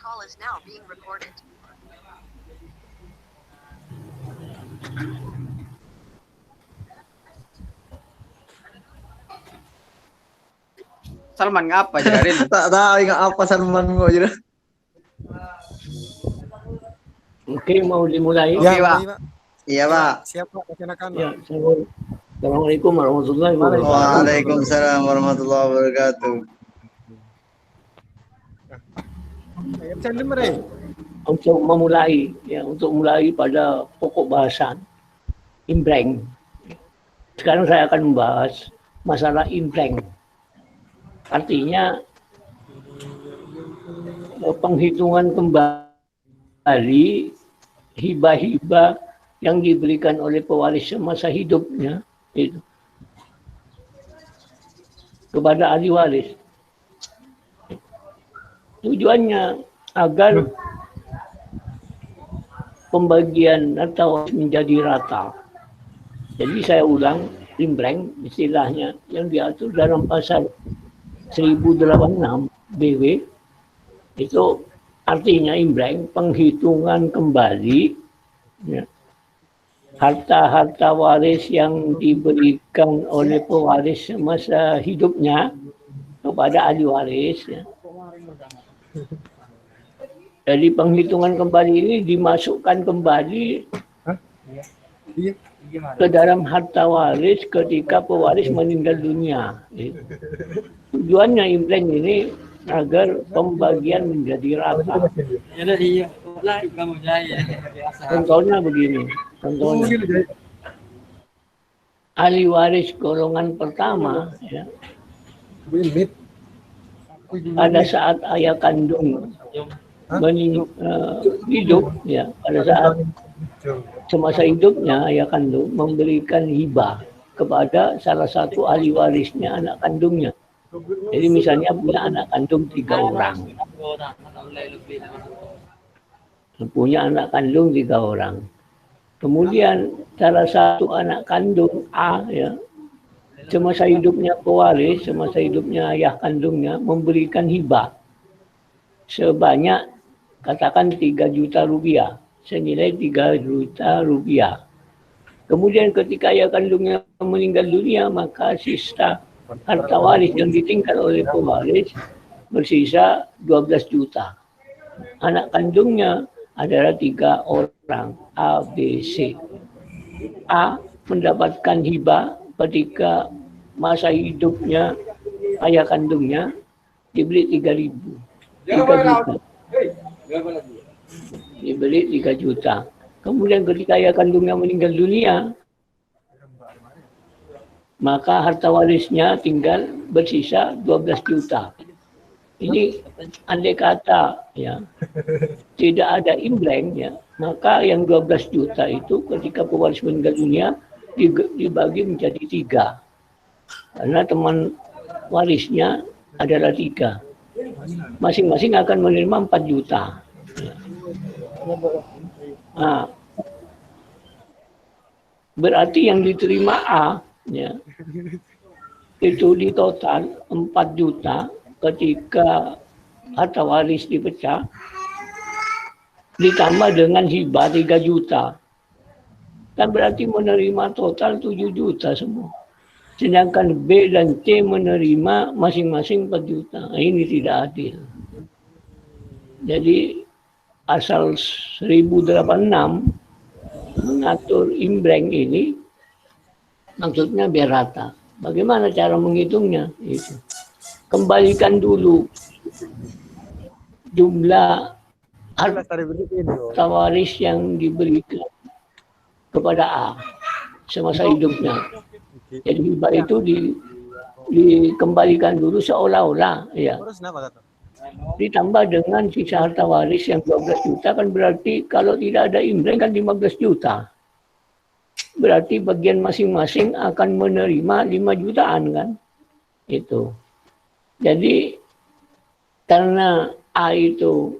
call is now being recorded. Salman ngapa Jarin? Tak tahu ingat apa Salman kok jadi. Oke, mau dimulai? Oke, Pak. Iya, Pak. Siapa perkenalkan? Ya, Assalamualaikum warahmatullahi wabarakatuh. Waalaikumsalam warahmatullahi wabarakatuh. Ya, bisa dengar ya? Untuk mulai pada pokok bahasan imbreng. Sekarang saya akan membahas masalah imbreng. Artinya penghitungan kembali hibah-hibah yang diberikan oleh pewaris semasa hidupnya itu kepada ahli waris. Tujuannya agar pembagian atau menjadi rata. Jadi saya ulang, imbreng istilahnya yang diatur dalam pasal 1086 BW itu artinya imbreng penghitungan kembali ya, harta-harta waris yang diberikan oleh pewaris semasa hidupnya kepada ahli waris ya. Jadi penghitungan kembali ini dimasukkan kembali ke dalam harta waris ketika pewaris meninggal dunia. Tujuannya imbreng ini agar pembagian menjadi rata. Contohnya begini, ahli waris golongan pertama ya, pada saat ayah kandung hidup ya, pada saat semasa hidupnya ayah kandung memberikan hibah kepada salah satu ahli warisnya, anak kandungnya. Jadi misalnya punya anak kandung 3 orang. Punya anak kandung 3 orang. Kemudian salah satu anak kandung A ya, semasa hidupnya pewaris, semasa hidupnya ayah kandungnya memberikan hibah sebanyak katakan 3 juta rupiah, senilai 3 juta rupiah. Kemudian ketika ayah kandungnya meninggal dunia, maka sisa harta waris yang ditinggal oleh pewaris bersisa 12 juta. Anak kandungnya adalah 3 orang, A, B, C. A mendapatkan hibah ketika masa hidupnya ayah kandungnya dibeli 3 juta. Dibeli 3 juta. Kemudian ketika ayah kandungnya meninggal dunia, maka harta warisnya tinggal bersisa 12 juta. Ini andai kata ya tidak ada imbreng ya, maka yang 12 juta itu ketika pewaris meninggal dunia dibagi menjadi 3. Karena teman warisnya adalah 3. Masing-masing akan menerima 4 juta. Ya. Nah, berarti yang diterima A ya, itu di total 4 juta ketika harta waris dipecah, ditambah dengan hibah 3 juta. Kan berarti menerima total 7 juta semua. Sedangkan B dan C menerima masing-masing 4 juta. Nah, ini tidak adil. Jadi asal 1086 mengatur imbreng ini maksudnya biar rata. Bagaimana cara menghitungnya? Itu. Kembalikan dulu jumlah harta waris yang diberikan kepada A semasa hidupnya. Jadi hibah itu dikembalikan dulu seolah-olah ya. Ditambah dengan sisa harta waris yang 12 juta kan berarti kalau tidak ada imbreng kan 15 juta. Berarti bagian masing-masing akan menerima 5 jutaan kan. Itu. Jadi karena A itu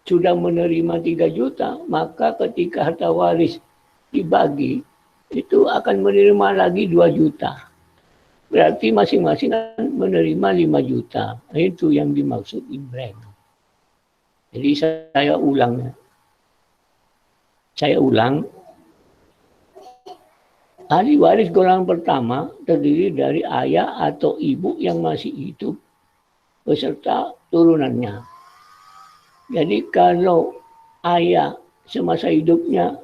sudah menerima 3 juta, maka ketika harta waris dibagi itu akan menerima lagi 2 juta. Berarti masing-masing akan menerima 5 juta. Itu yang dimaksud imbreng. Jadi saya ulang. Saya ulang. Ahli waris golongan pertama terdiri dari ayah atau ibu yang masih hidup beserta turunannya. Jadi kalau ayah semasa hidupnya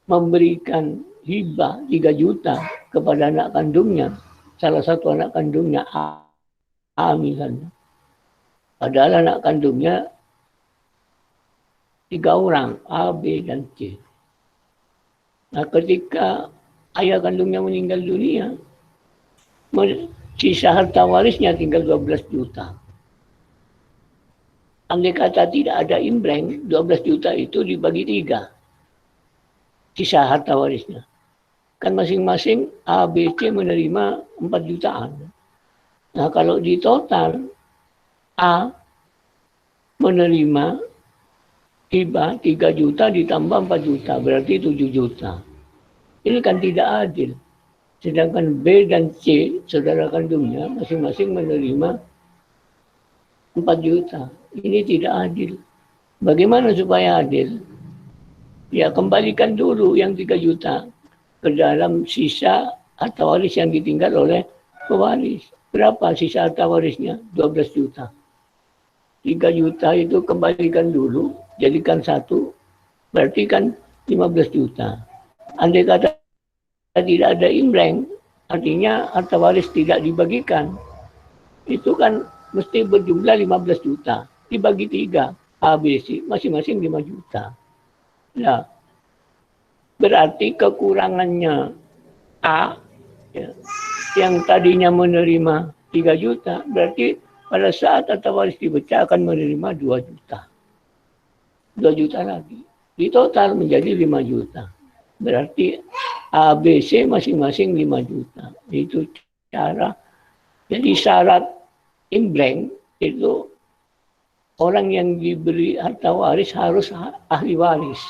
memberikan hibah 3 juta kepada anak kandungnya, salah satu anak kandungnya A misalnya. Padahal anak kandungnya 3 orang, A, B, dan C. Nah, ketika ayah kandungnya meninggal dunia, sisa harta warisnya tinggal 12 juta. Andai kata tidak ada imbreng, 12 juta itu dibagi 3. Sisa harta warisnya. Kan masing-masing A, B, C menerima 4 jutaan. Nah, kalau di total, A menerima hibah 3 juta ditambah 4 juta, berarti 7 juta. Ini kan tidak adil. Sedangkan B dan C, saudara kandungnya, masing-masing menerima 4 juta. Ini tidak adil. Bagaimana supaya adil? Ya, kembalikan dulu yang 3 juta ke dalam sisa harta waris yang ditinggal oleh pewaris. Berapa sisa harta warisnya? 12 juta. 3 juta itu kembalikan dulu, jadikan 1, berarti kan 15 juta. Andai kata tidak ada imbreng, artinya harta waris tidak dibagikan, itu kan mesti berjumlah 15 juta. Dibagi 3, A, B, C, masing-masing 5 juta. Nah, berarti kekurangannya A, ya, yang tadinya menerima 3 juta, berarti pada saat harta waris dipecah akan menerima 2 juta. 2 juta lagi. Di total menjadi 5 juta. Berarti A, B, C masing-masing 5 juta. Itu cara. Jadi syarat imbreng itu orang yang diberi harta waris harus ahli waris.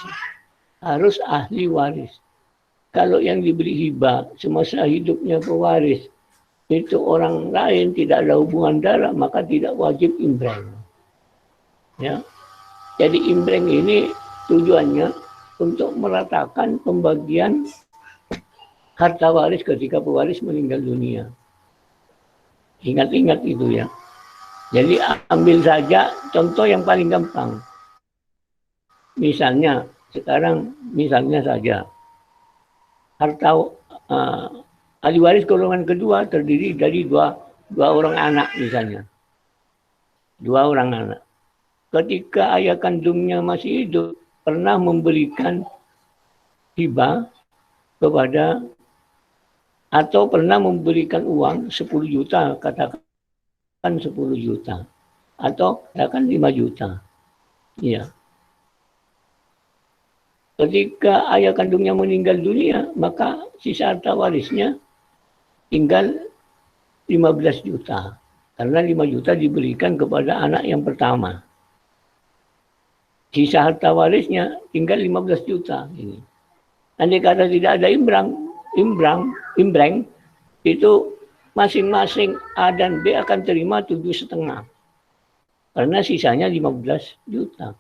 Harus ahli waris. Kalau yang diberi hibah semasa hidupnya pewaris itu orang lain tidak ada hubungan darah, maka tidak wajib imbreng. Ya. Jadi imbreng ini tujuannya untuk meratakan pembagian harta waris ketika pewaris meninggal dunia. Ingat-ingat itu ya. Jadi ambil saja contoh yang paling gampang. Misalnya, sekarang misalnya saja, harta ahli waris golongan kedua terdiri dari dua orang anak misalnya. 2 orang anak. Ketika ayah kandungnya masih hidup, pernah memberikan hibah kepada atau pernah memberikan uang 10 juta, katakan 10 juta. Atau katakan 5 juta. Ya. Ketika ayah kandungnya meninggal dunia, maka sisa harta warisnya tinggal 15 juta. Karena 5 juta diberikan kepada anak yang pertama. Sisa harta warisnya tinggal 15 juta. Ini. Andai kata tidak ada imbreng, itu masing-masing A dan B akan terima 7,5. Karena sisanya 15 juta.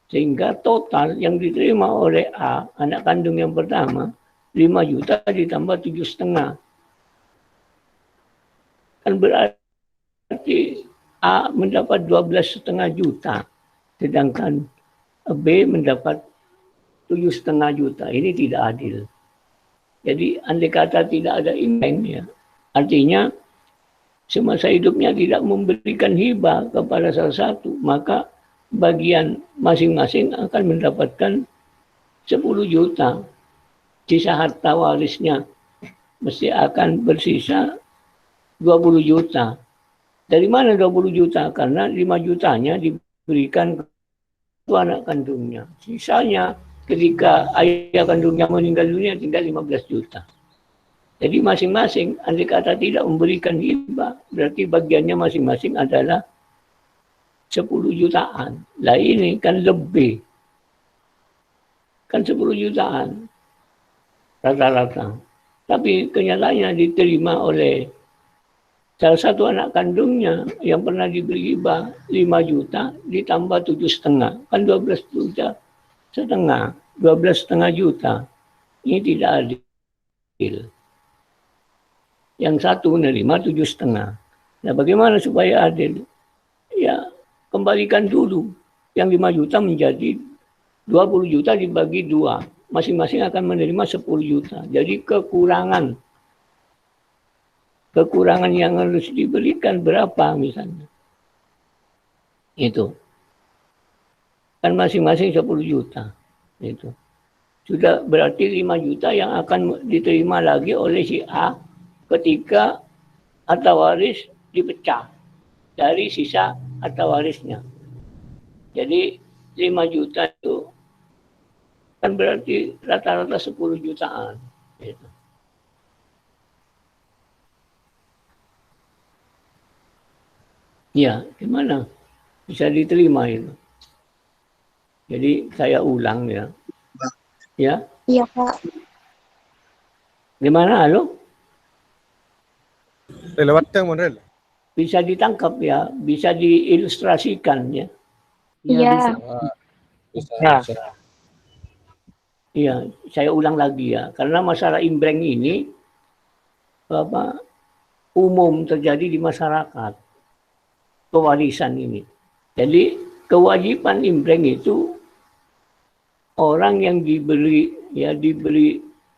Sehingga total yang diterima oleh A, anak kandung yang pertama, 5 juta ditambah 7,5. Kan berarti A mendapat 12,5 juta. Sedangkan B mendapat 7,5 juta. Ini tidak adil. Jadi andai kata tidak ada imbreng, ya, artinya semasa hidupnya tidak memberikan hibah kepada salah satu, maka bagian masing-masing akan mendapatkan 10 juta. Sisa harta warisnya mesti akan bersisa 20 juta. Dari mana 20 juta? Karena 5 jutanya diberikan ke anak kandungnya. Sisanya ketika ayah kandungnya meninggal dunia tinggal 15 juta. Jadi masing-masing andai kata tidak memberikan hibah, berarti bagiannya masing-masing adalah 10 jutaan. Lah ini kan lebih. Kan 10 jutaan rata-rata. Tapi kenyataannya diterima oleh Salah satu anak kandungnya yang pernah diberi hibah 5 juta ditambah 7,5, kan 12 juta setengah, 12,5 juta. Ini tidak adil. Yang satu menerima 7,5. Nah, bagaimana supaya adil? Ya, kembalikan dulu. Yang 5 juta menjadi 20 juta dibagi 2. Masing-masing akan menerima 10 juta. Jadi kekurangan yang harus diberikan berapa misalnya. Itu. Kan masing-masing 10 juta. Itu. Sudah berarti 5 juta yang akan diterima lagi oleh si A ketika harta waris dipecah dari sisa harta warisnya. Jadi 5 juta itu kan berarti rata-rata 10 jutaan. Gitu. Ya, gimana? Bisa diterima itu. Jadi saya ulang ya. Ya. Iya, Pak. Gimana, halo? Lewat yang Monrel. Bisa ditangkap ya, bisa diilustrasikan ya. Iya. Bisa. Iya, saya ulang lagi ya. Karena masalah imbreng ini umum terjadi di masyarakat. Pewarisan ini. Jadi kewajiban imbreng itu orang yang diberi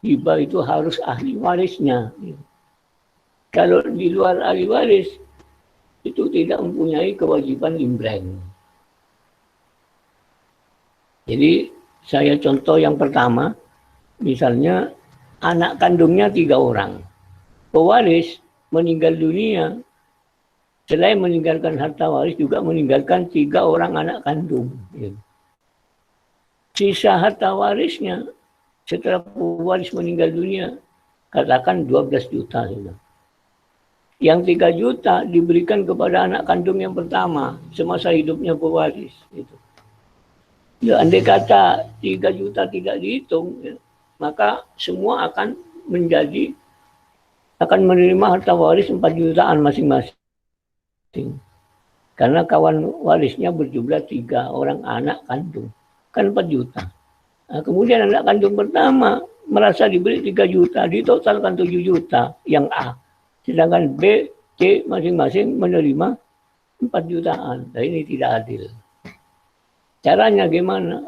hibah itu harus ahli warisnya. Kalau di luar ahli waris itu tidak mempunyai kewajiban imbreng. Jadi saya contoh yang pertama, misalnya anak kandungnya 3 orang. Pewaris meninggal dunia, selain meninggalkan harta waris juga meninggalkan 3 orang anak kandung. Sisa harta warisnya setelah pewaris meninggal dunia, katakan 12 juta. Yang 3 juta diberikan kepada anak kandung yang pertama semasa hidupnya pewaris. Ya, andai kata 3 juta tidak dihitung, ya, maka semua akan menerima harta waris 4 jutaan masing-masing. Karena kawan warisnya berjumlah 3 orang anak kandung. Kan 4 juta. Nah, kemudian anak kandung pertama merasa diberi 3 juta, ditotalkan 7 juta yang A. Sedangkan B, C masing-masing menerima 4 jutaan. Nah, ini tidak adil. Caranya gimana?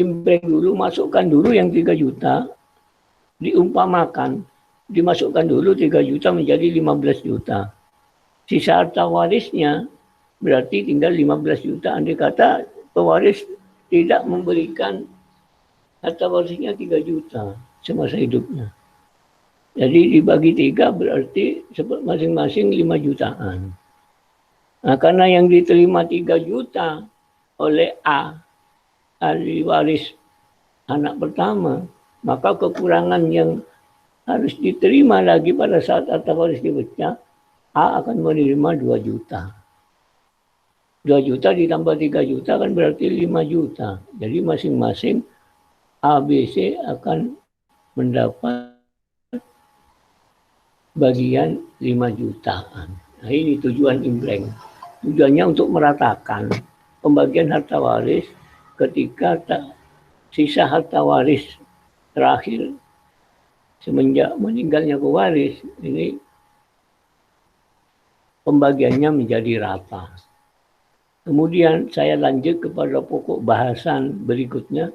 Imbreng dulu, masukkan dulu yang 3 juta, diumpamakan, dimasukkan dulu 3 juta menjadi 15 juta. Sisa harta warisnya berarti tinggal 15 juta. Andai kata pewaris tidak memberikan harta warisnya 3 juta semasa hidupnya. Jadi dibagi 3 berarti masing-masing 5 jutaan. Nah, karena yang diterima 3 juta oleh A, ahli waris anak pertama, maka kekurangan yang harus diterima lagi pada saat harta waris dipecah, A akan menerima 2 juta. 2 juta ditambah 3 juta kan berarti 5 juta. Jadi masing-masing A, B, C akan mendapat bagian 5 jutaan. Nah, ini tujuan imbreng. Tujuannya untuk meratakan pembagian harta waris ketika sisa harta waris terakhir semenjak meninggalnya pewaris, ini pembagiannya menjadi rata. Kemudian saya lanjut kepada pokok bahasan berikutnya,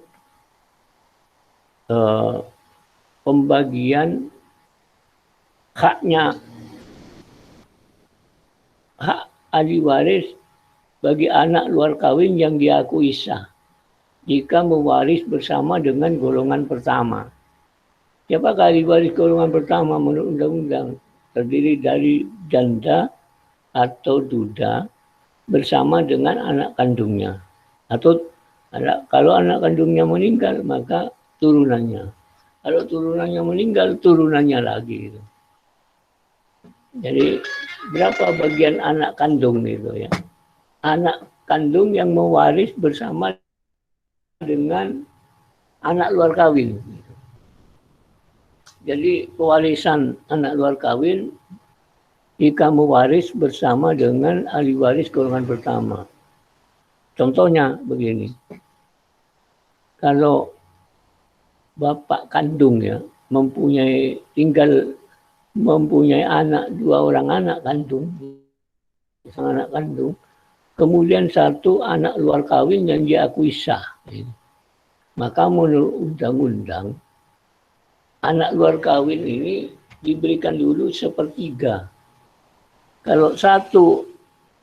pembagian hak ahli waris bagi anak luar kawin yang diakui sah jika mewaris bersama dengan golongan pertama. Siapakah ahli waris golongan pertama menurut undang-undang? Terdiri dari janda atau duda bersama dengan anak kandungnya. Atau kalau anak kandungnya meninggal, maka turunannya. Kalau turunannya meninggal, turunannya lagi. Jadi berapa bagian anak kandung itu ya? Anak kandung yang mewaris bersama dengan anak luar kawin. Jadi pewarisan anak luar kawin jika mewaris bersama dengan ahli waris golongan pertama. Contohnya begini, kalau bapak kandung ya mempunyai anak, 2 orang anak kandung, kemudian 1 anak luar kawin yang diakui sah. Maka menurut undang-undang, anak luar kawin ini diberikan dulu 1/3. Kalau 1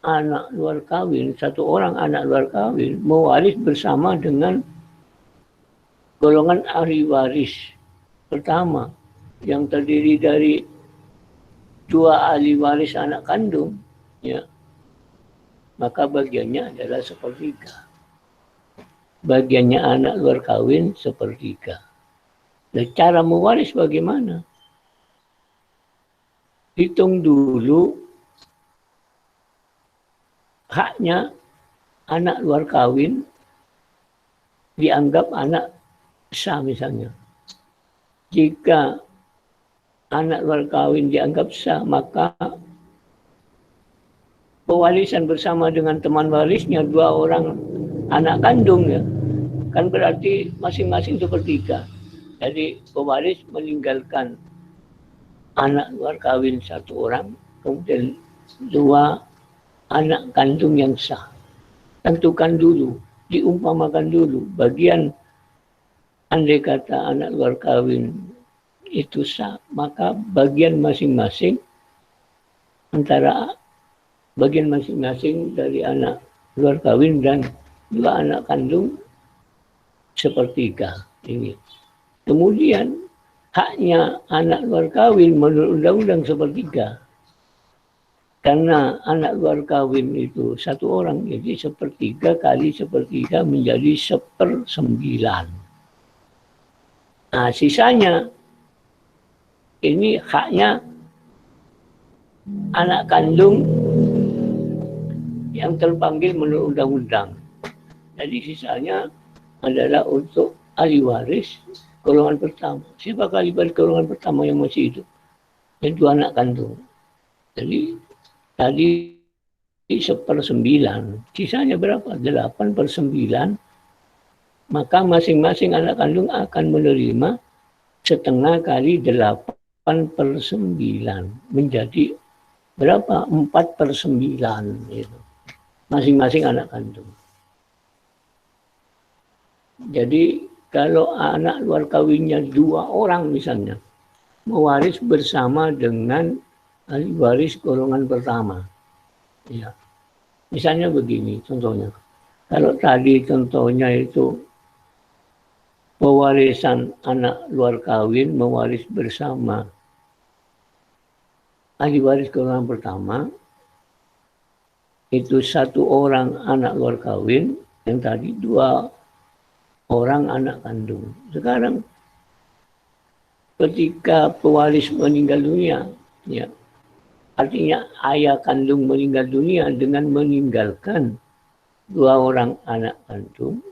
anak luar kawin, 1 orang anak luar kawin mewaris bersama dengan golongan ahli waris pertama yang terdiri dari 2 ahli waris anak kandung, ya, maka bagiannya adalah 1/3. Bagiannya anak luar kawin 1/3. Dan cara mewaris bagaimana? Hitung dulu haknya anak luar kawin dianggap anak sah misalnya. Jika anak luar kawin dianggap sah, maka pewarisan bersama dengan teman warisnya 2 orang anak kandung ya, kan berarti masing-masing 1/3. Jadi pewaris meninggalkan anak luar kawin 1 orang, kemudian 2 anak kandung yang sah. Tentukan dulu, diumpamakan dulu bagian, andai kata anak luar kawin itu sah, maka bagian masing-masing dari anak luar kawin dan 2 anak kandung 1/3 ini. Kemudian haknya anak luar kawin menurut undang-undang 1/3. Karena anak luar kawin itu 1 orang, jadi 1/3 kali 1/3 menjadi 1/9. Nah, sisanya ini haknya anak kandung yang terpanggil menurut undang-undang. Jadi sisanya adalah untuk ahli waris golongan pertama. Siapa ahli waris golongan pertama yang masih hidup? Yang 2 anak kandung. Jadi tadi 1/9, sisanya berapa? 8/9. Maka masing-masing anak kandung akan menerima setengah kali 8/9 menjadi berapa? 4/9 itu. Masing-masing anak kandung. Jadi kalau anak luar kawinnya 2 orang misalnya, mewaris bersama dengan ahli waris golongan pertama. Ya. Misalnya begini contohnya. Kalau tadi contohnya itu pewarisan anak luar kawin mewaris bersama ahli waris golongan pertama, itu 1 orang anak luar kawin, yang tadi 2 orang anak kandung. Sekarang ketika pewaris meninggal dunia, ya, artinya ayah kandung meninggal dunia dengan meninggalkan 2 orang anak kandung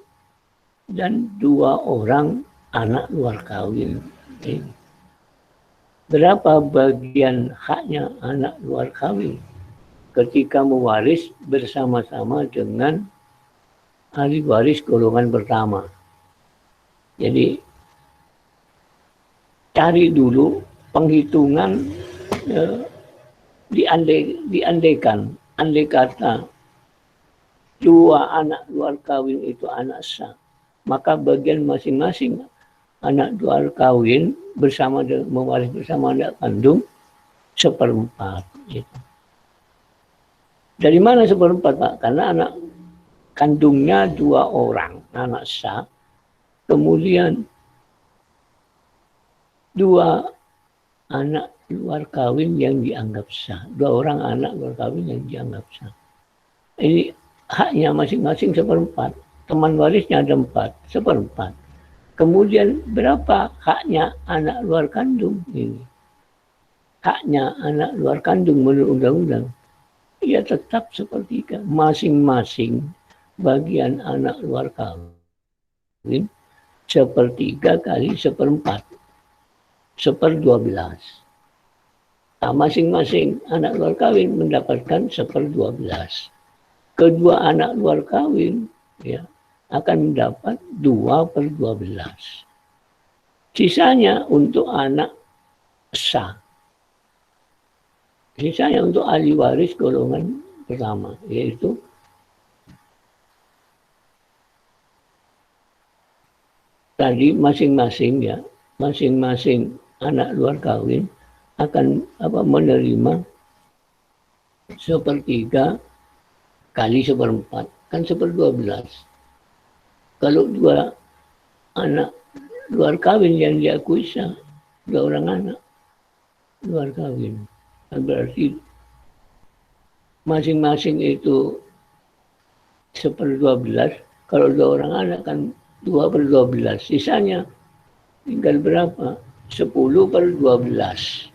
dan 2 orang anak luar kawin. Berapa bagian haknya anak luar kawin ketika mewaris bersama-sama dengan ahli waris golongan pertama? Jadi cari dulu penghitungan, diandaikan, andai kata 2 anak luar kawin itu anak sah, maka bagian masing-masing anak luar kawin bersama mewaris bersama anak kandung 1/4. Gitu. Dari mana 1/4, Pak? Karena anak kandungnya 2 orang anak sah, kemudian 2 anak luar kawin yang dianggap sah. 2 orang anak luar kawin yang dianggap sah. Ini haknya masing-masing 1/4. Teman warisnya ada 4, 1/4. Kemudian berapa haknya anak luar kandung ini? Haknya anak luar kandung menurut undang-undang, ya tetap 1/3. Masing-masing bagian anak luar kawin 1/3 kali 1/4. 1/12. masing-masing anak luar kawin mendapatkan 1/12. Kedua anak luar kawin ya akan mendapat 2/12. Sisanya untuk anak sah. Sisanya untuk ahli waris golongan pertama, yaitu tadi masing-masing ya, masing-masing anak luar kawin akan menerima 1/3 kali 1/4, kan 1/12. Kalau dua anak luar kawin yang diakui sah, 2 orang anak luar kawin, berarti masing-masing itu 1/12. Kalau 2 orang anak kan 2/12. Sisanya tinggal berapa? 10/12.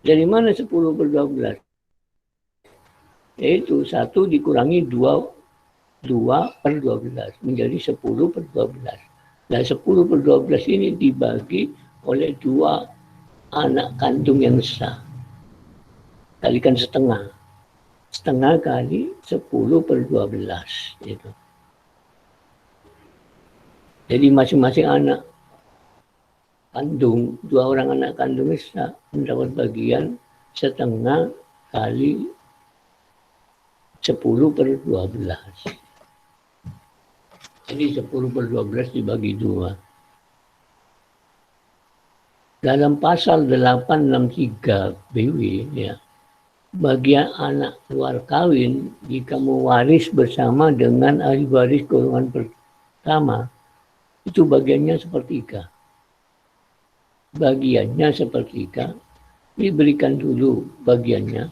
Dari mana 10/12? Yaitu 1 dikurangi 2/12 menjadi 10/12. Nah 10/12 ini dibagi oleh 2 anak kandung yang sah. Kalikan setengah. Setengah kali 10/12. Gitu. Jadi masing-masing anak kandung, 2 orang anak kandung sah mendapat bagian setengah kali 10/12. Jadi 10/12 dibagi 2. Dalam pasal 863 BW ya, bagian anak luar kawin jika mewaris bersama dengan ahli waris golongan pertama itu bagiannya 1/3. Bagiannya 1/3 diberikan dulu bagiannya.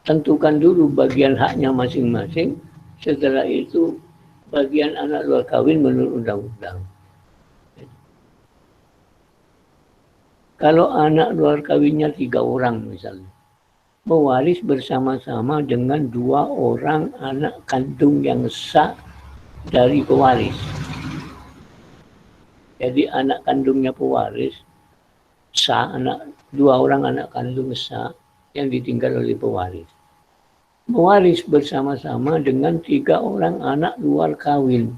Tentukan dulu bagian haknya masing-masing. Setelah itu bagian anak luar kawin menurut undang-undang. Kalau anak luar kawinnya 3 orang misalnya, mewaris bersama-sama dengan 2 orang anak kandung yang sah dari pewaris. Jadi anak kandungnya pewaris sah, 2 orang anak kandung sah yang ditinggal oleh pewaris. Mewaris bersama-sama dengan 3 orang anak luar kawin.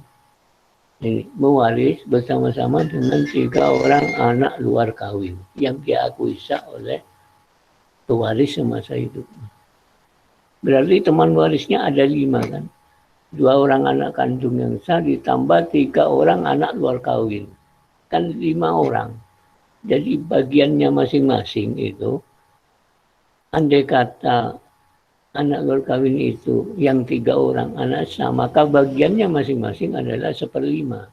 Jadi, mewaris bersama-sama dengan 3 orang anak luar kawin yang diakui sah oleh pewaris semasa hidupnya. Berarti teman warisnya ada 5 kan. 2 orang anak kandung yang sah ditambah 3 orang anak luar kawin. Kan 5 orang. Jadi bagiannya masing-masing itu, andai kata anak luar kawin itu yang 3 orang anak sah, maka bagiannya masing-masing adalah 1/5.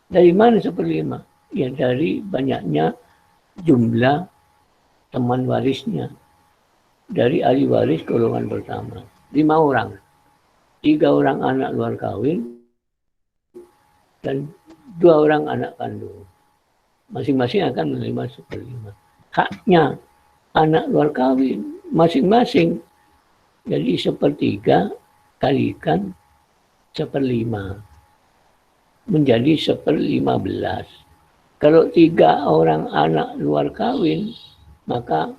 Dari mana 1/5? Ya dari banyaknya jumlah teman warisnya. Dari ahli waris golongan pertama. 5 orang. 3 orang anak luar kawin dan 2 orang anak kandung. Masing-masing akan menerima 1/5. Haknya anak luar kawin masing-masing. Jadi 1/3 kalikan 1/5 menjadi 1/15. Kalau 3 orang anak luar kawin, maka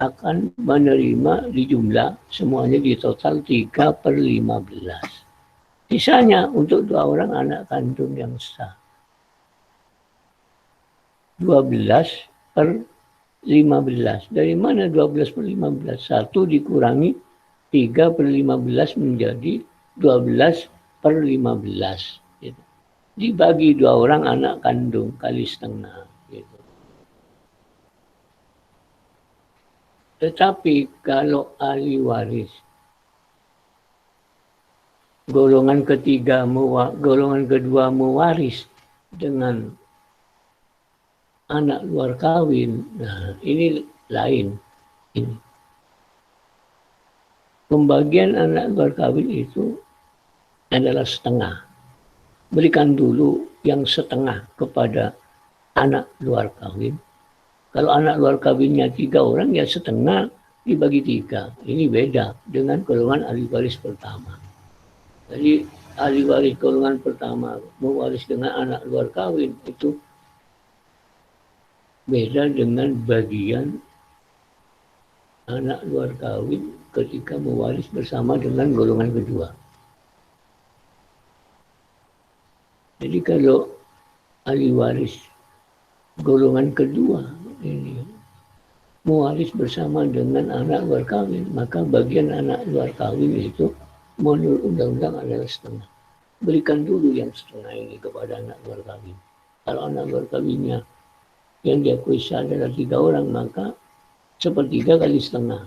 akan menerima di jumlah semuanya di total 3/15. Sisanya untuk 2 orang anak kandung yang sah. 12/15. Dari mana 12/15? 1 dikurangi 3/15 menjadi 12/15. Gitu. Dibagi 2 orang anak kandung kali setengah. Gitu. Tetapi kalau ahli waris golongan kedua mewaris dengan anak luar kawin, nah ini lain. Ini. Pembagian anak luar kawin itu adalah setengah. Berikan dulu yang setengah kepada anak luar kawin. Kalau anak luar kawinnya 3 orang, ya setengah dibagi 3. Ini beda dengan golongan ahli waris pertama. Jadi ahli waris golongan pertama mewaris dengan anak luar kawin itu beda dengan bagian anak luar kawin ketika mewaris bersama dengan golongan kedua. Jadi kalau ahli waris golongan kedua ini mewaris bersama dengan anak luar kawin, maka bagian anak luar kawin itu menurut undang-undang adalah setengah. Berikan dulu yang setengah ini kepada anak luar kawin. Kalau anak luar kawinnya yang diakui sah adalah 3 orang, maka 1/3 kali setengah.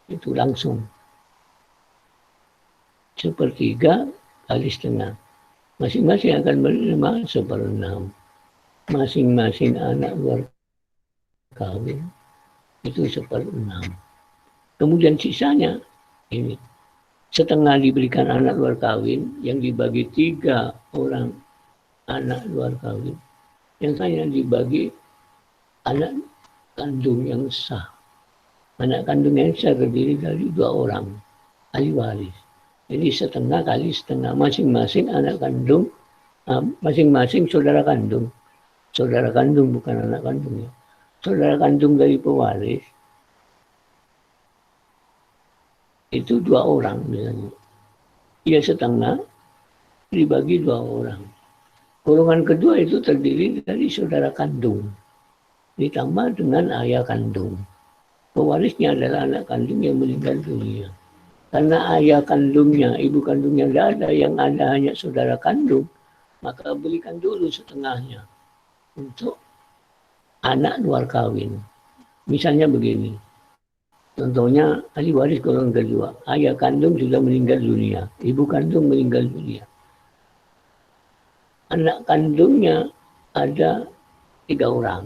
Itu langsung. 1/3 kali setengah. Masing-masing akan menerima 1/6. Masing-masing anak luar kawin itu 1/6. Kemudian sisanya ini setengah diberikan anak luar kawin yang dibagi 3 orang anak luar kawin. Yang saya dibagi anak kandung yang sah. Anak kandung yang sah terdiri dari 2 orang ahli waris. Jadi setengah kali setengah, masing-masing anak kandung, masing-masing saudara kandung. Saudara kandung bukan anak kandung ya. Saudara kandung dari pewaris itu 2 orang misalnya. Ia setengah dibagi 2 orang. Golongan kedua itu terdiri dari saudara kandung ditambah dengan ayah kandung. Pewarisnya adalah anak kandung yang meninggal dunia. Karena ayah kandungnya, ibu kandungnya tidak ada, yang ada hanya saudara kandung, maka berikan dulu setengahnya untuk anak luar kawin. Misalnya begini, contohnya ahli waris golongan kedua, ayah kandung sudah meninggal dunia, ibu kandung meninggal dunia. Anak kandungnya ada 3 orang.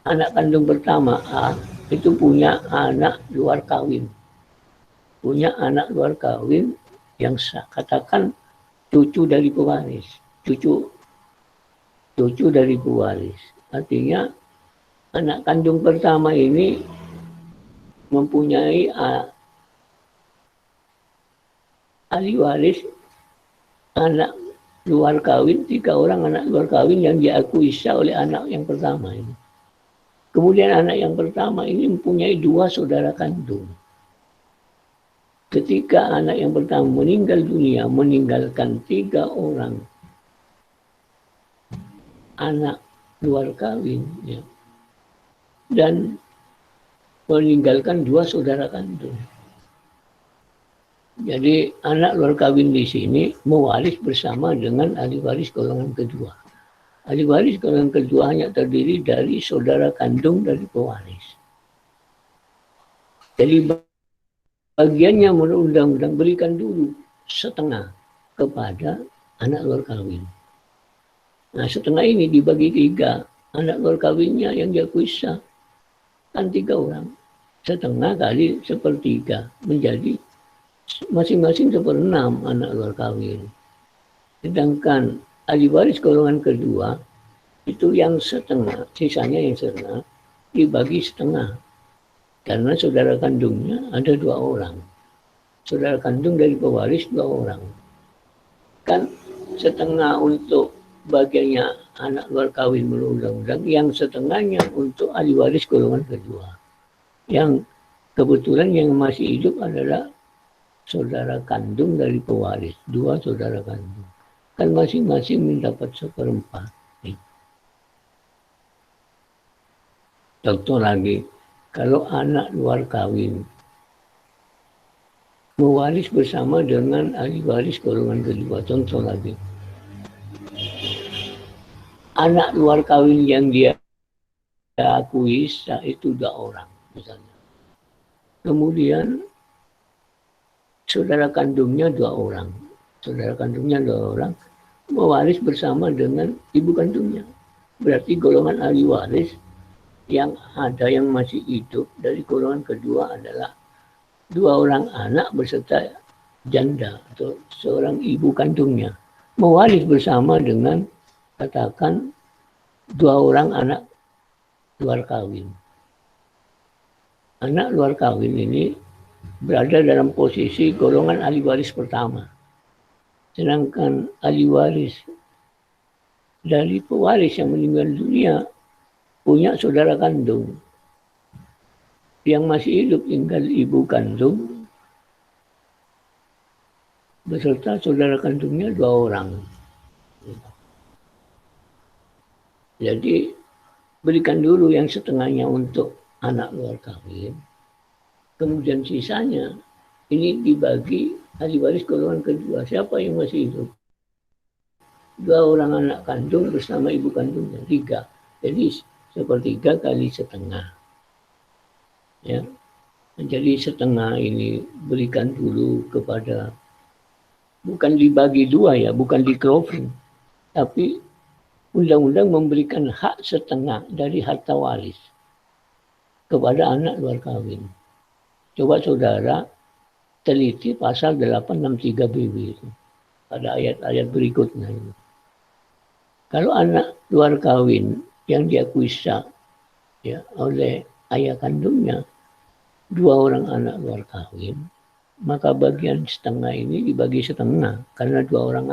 Anak kandung pertama A itu punya anak luar kawin. Punya anak luar kawin yang sah. Katakan cucu dari pewaris. Cucu dari pewaris. Artinya anak kandung pertama ini mempunyai ahli waris anak luar kawin, 3 orang anak luar kawin yang diakui sah oleh anak yang pertama ini. Kemudian anak yang pertama ini mempunyai 2 saudara kandung. Ketika anak yang pertama meninggal dunia, meninggalkan 3 orang anak luar kawin, ya, dan meninggalkan 2 saudara kandung. Jadi anak luar kawin di sini mewaris bersama dengan ahli waris golongan kedua. Ahli waris golongan kedua hanya terdiri dari saudara kandung dari pewaris. Jadi bagiannya menurut undang-undang berikan dulu setengah kepada anak luar kawin. Nah setengah ini dibagi 3. Anak luar kawinnya yang diakui sah kan 3 orang. Setengah kali 1/3 menjadi masing-masing 1/6 anak luar kawin. Sedangkan ahli waris golongan kedua itu yang setengah, sisanya yang setengah dibagi setengah. Karena saudara kandungnya ada 2 orang. Saudara kandung dari pewaris 2 orang. Kan setengah untuk bagiannya anak luar kawin menurut undang-undang, yang setengahnya untuk ahli waris golongan kedua. Yang kebetulan yang masih hidup adalah saudara kandung dari pewaris, 2 saudara kandung. Kan masing-masing mendapat 1/4. Contoh lagi, kalau anak luar kawin mewaris bersama dengan ahli waris golongan kedua. Contoh lagi, anak luar kawin yang dia akui itu 2 orang misalnya. Kemudian saudara kandungnya 2 orang. Saudara kandungnya 2 orang mewaris bersama dengan ibu kandungnya. Berarti golongan ahli waris yang ada yang masih hidup dari golongan kedua adalah 2 orang anak beserta janda atau seorang ibu kandungnya. Mewaris bersama dengan katakan 2 orang anak luar kawin. Anak luar kawin ini berada dalam posisi golongan ahli waris pertama. Sedangkan ahli waris dari pewaris yang meninggal dunia punya saudara kandung. Yang masih hidup tinggal ibu kandung beserta saudara kandungnya 2 orang. Jadi berikan dulu yang setengahnya untuk anak luar kawin. Kemudian sisanya ini dibagi ahli waris golongan kedua. Siapa yang masih hidup? 2 orang anak kandung bersama ibu kandungnya, 3. Jadi 1/3 kali setengah. Ya. Jadi setengah ini berikan dulu kepada, bukan dibagi 2 ya, bukan di crossing, tapi undang-undang memberikan hak setengah dari harta waris kepada anak luar kawin. Coba saudara teliti pasal 863 BW itu pada ayat-ayat berikutnya itu. Kalau anak luar kawin yang diakui sah ya, oleh ayah kandungnya 2 orang anak luar kawin, maka bagian setengah ini dibagi setengah karena 2 orang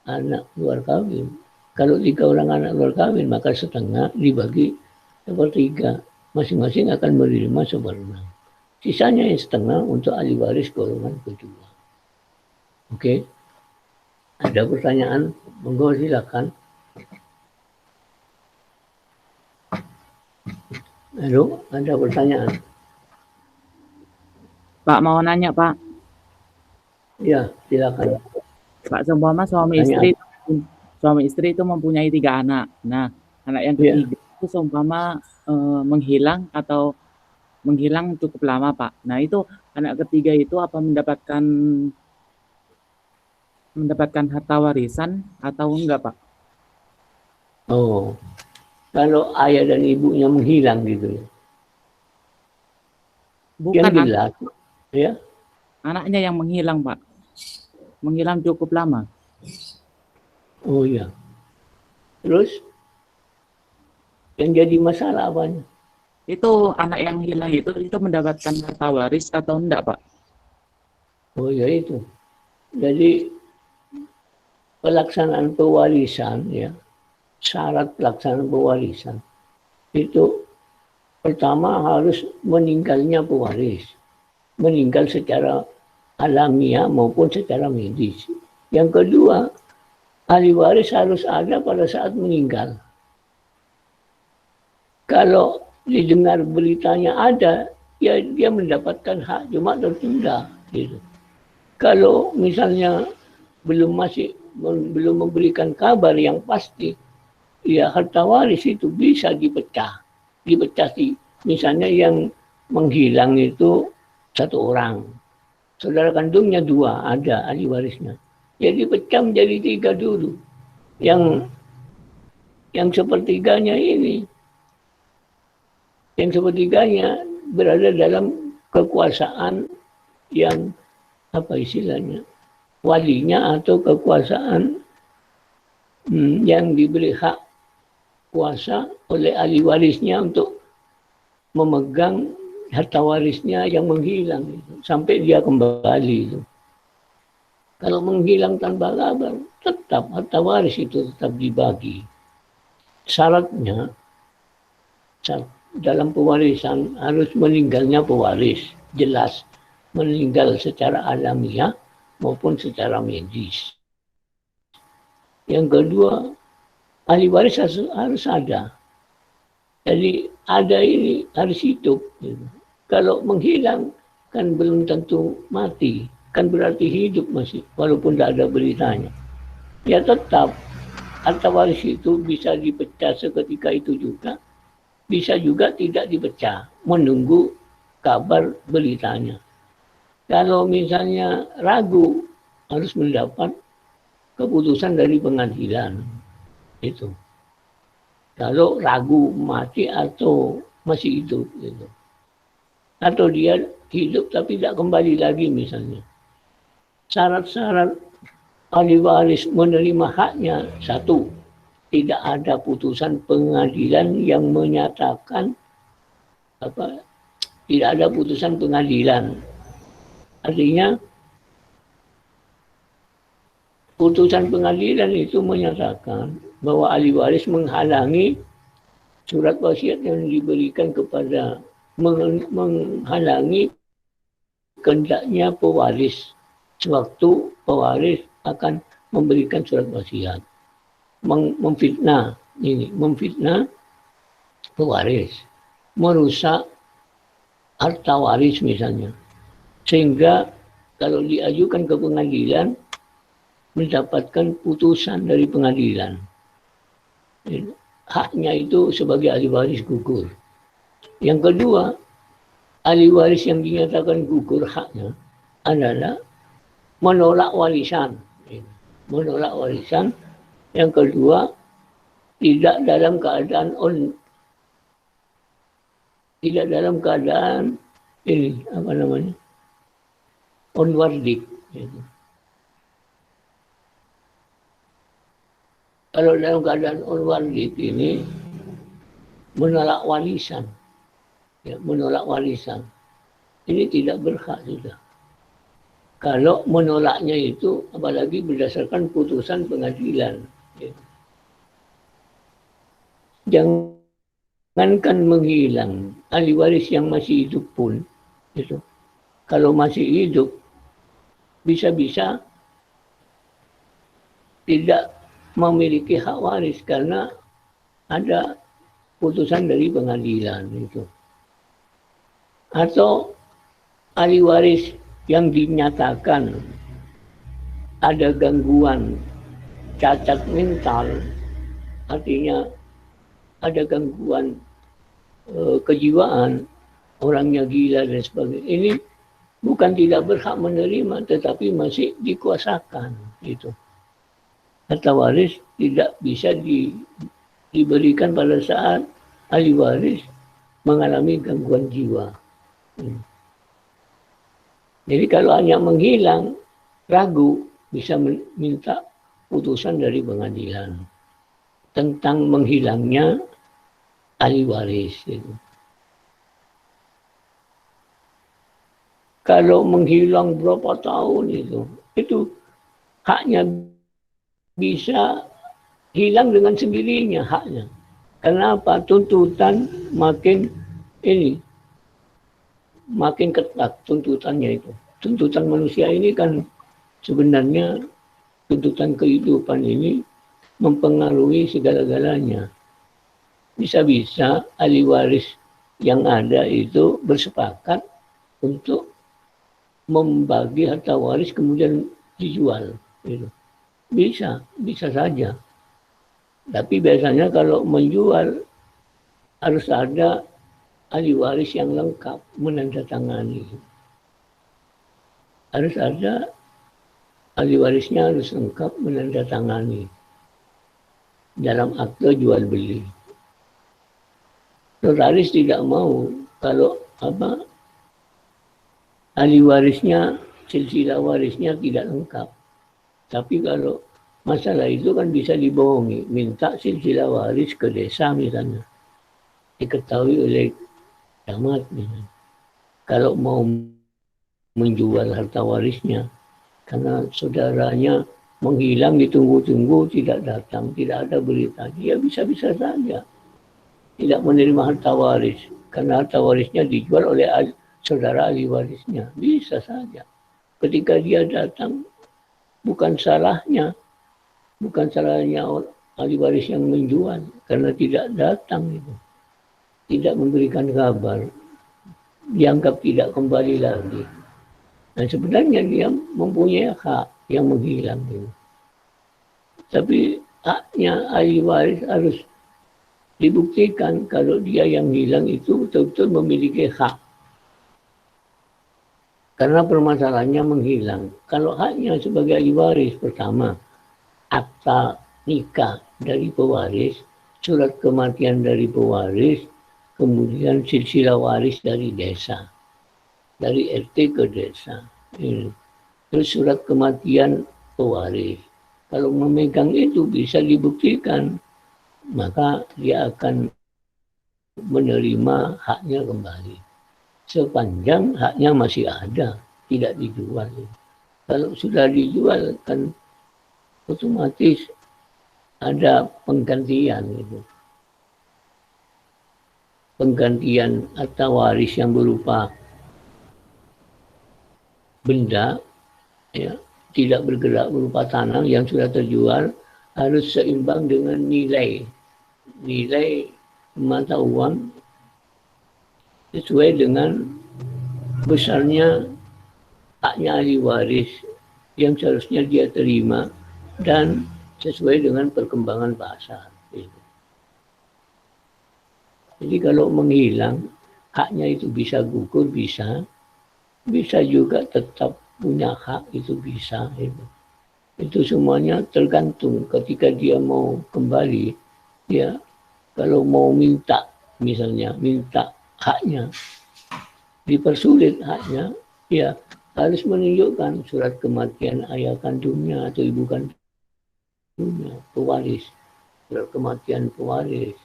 anak luar kawin. Kalau 3 orang anak luar kawin, maka setengah dibagi 1/3. Masing-masing akan menerima 1/6. Sisanya yang setengah untuk ahli waris golongan kedua. Oke? Ada pertanyaan? Monggo silakan. Halo, ada pertanyaan? Pak, mau nanya, Pak. Ya, silakan. Pak, seumpama suami istri itu mempunyai 3 anak. Nah, anak yang ketiga itu seumpama menghilang atau menghilang cukup lama, Pak. Nah, itu anak ketiga itu apa mendapatkan harta warisan atau enggak, Pak? Oh, kalau ayah dan ibunya menghilang gitu ya. Bukan Yang jelas, ya. Anaknya yang menghilang, Pak. Menghilang cukup lama. Oh iya. Terus yang jadi masalah apanya? Itu anak yang hilang itu mendapatkan harta waris atau enggak, Pak? Oh ya itu. Jadi pelaksanaan pewarisan ya, syarat pelaksanaan pewarisan itu pertama harus meninggalnya pewaris. Meninggal secara alamiah maupun secara medis. Yang kedua, ahli waris harus ada pada saat meninggal. Kalau didengar beritanya ada, ya dia mendapatkan hak, cuma tertunda. Gitu. Kalau misalnya belum memberikan kabar yang pasti, ya harta waris itu bisa dipecah sih. Misalnya yang menghilang itu 1 orang, saudara kandungnya 2 ada ahli warisnya. Jadi pecah menjadi 3 dulu. Yang 1/3 ini, yang 1/3 berada dalam kekuasaan yang apa istilahnya, walinya atau kekuasaan yang diberi hak kuasa oleh ahli warisnya untuk memegang harta warisnya yang menghilang itu, sampai dia kembali itu. Kalau menghilang tanpa kabar, tetap harta waris itu tetap dibagi. Syaratnya dalam pewarisan harus meninggalnya pewaris, jelas meninggal secara alamiah maupun secara medis. Yang kedua, ahli waris harus ada. Jadi ada ini harus hidup. Kalau menghilang kan belum tentu mati, kan berarti hidup masih, walaupun tidak ada beritanya. Ya tetap harta waris itu bisa dipecah seketika itu juga, bisa juga tidak dipecah, menunggu kabar beritanya. Kalau misalnya ragu, harus mendapat keputusan dari pengadilan. Itu. Kalau ragu mati atau masih hidup. Gitu. Atau dia hidup tapi tidak kembali lagi misalnya. Syarat-syarat ahli waris menerima haknya, 1, tidak ada putusan pengadilan yang menyatakan tidak ada putusan pengadilan. Artinya putusan pengadilan itu menyatakan bahwa ahli waris menghalangi surat wasiat yang diberikan kepada menghalangi kehendaknya pewaris sewaktu pewaris akan memberikan surat wasiat. Memfitnah pewaris, merusak harta waris misalnya. Sehingga kalau diajukan ke pengadilan mendapatkan putusan dari pengadilan. Haknya itu sebagai ahli waris gugur. Yang kedua, ahli waris yang dinyatakan gugur haknya adalah menolak warisan. Menolak warisan. Yang kedua, tidak dalam keadaan ini apa namanya? Onwardik. Kalau dalam keadaan onwardik ini menolak warisan. Ya, menolak warisan. Ini tidak berhak sudah. Kalau menolaknya itu apalagi berdasarkan putusan pengadilan. Ya. Jangankan menghilang, ahli waris yang masih hidup pun, itu, kalau masih hidup, bisa-bisa tidak memiliki hak waris karena ada putusan dari pengadilan itu. Atau ahli waris yang dinyatakan ada gangguan cacat mental, artinya ada gangguan kejiwaan, orangnya gila dan sebagainya. Ini bukan tidak berhak menerima, tetapi masih dikuasakan. Gitu. Harta waris tidak bisa diberikan pada saat ahli waris mengalami gangguan jiwa. Jadi kalau hanya menghilang, ragu, bisa minta putusan dari pengadilan tentang menghilangnya ahli waris. Gitu. Kalau menghilang berapa tahun itu haknya bisa hilang dengan sendirinya haknya. Kenapa? Tuntutan makin ketat tuntutannya itu. Tuntutan manusia ini kan sebenarnya tuntutan kehidupan ini mempengaruhi segala-galanya. Bisa-bisa ahli waris yang ada itu bersepakat untuk membagi harta waris kemudian dijual. Gitu. Bisa saja. Tapi biasanya kalau menjual harus ada ahli waris yang lengkap menandatangani. Harus ada ahli warisnya harus lengkap menandatangani dalam akte jual beli. Notaris tidak mau kalau ahli warisnya, silsilah warisnya tidak lengkap. Tapi kalau masalah itu kan bisa dibohongi, minta silsilah waris ke desa misalnya, diketahui oleh camat misalnya. Kalau mau menjual harta warisnya, karena saudaranya menghilang, ditunggu-tunggu, tidak datang, tidak ada berita, dia bisa-bisa saja tidak menerima harta waris, karena harta warisnya dijual oleh saudara ahli warisnya. Bisa saja. Ketika dia datang, bukan salahnya ahli waris yang menjual, karena tidak datang itu. Tidak memberikan kabar, dianggap tidak kembali lagi. Nah sebenarnya dia mempunyai hak yang menghilang itu. Tapi haknya ahli waris harus dibuktikan kalau dia yang hilang itu betul-betul memiliki hak. Karena permasalahannya menghilang. Kalau haknya sebagai ahli waris, pertama, akta nikah dari pewaris, surat kematian dari pewaris, kemudian silsilah waris dari desa. Dari RT ke desa. Terus surat kematian pewaris. Kalau memegang itu bisa dibuktikan, maka dia akan menerima haknya kembali. Sepanjang haknya masih ada, tidak dijual. Kalau sudah dijual kan otomatis ada penggantian gitu. penggantian atau waris yang berupa benda, ya, tidak bergerak berupa tanah yang sudah terjual, harus seimbang dengan nilai mata uang sesuai dengan besarnya haknya ahli waris yang seharusnya dia terima dan sesuai dengan perkembangan pasar. Jadi kalau menghilang, haknya itu bisa gugur, bisa juga tetap punya hak, itu bisa. Itu semuanya tergantung ketika dia mau kembali, ya, kalau mau minta, misalnya minta haknya, dipersulit haknya, ya harus menunjukkan surat kematian ayah kandungnya atau ibu kandungnya, pewaris, surat kematian pewaris,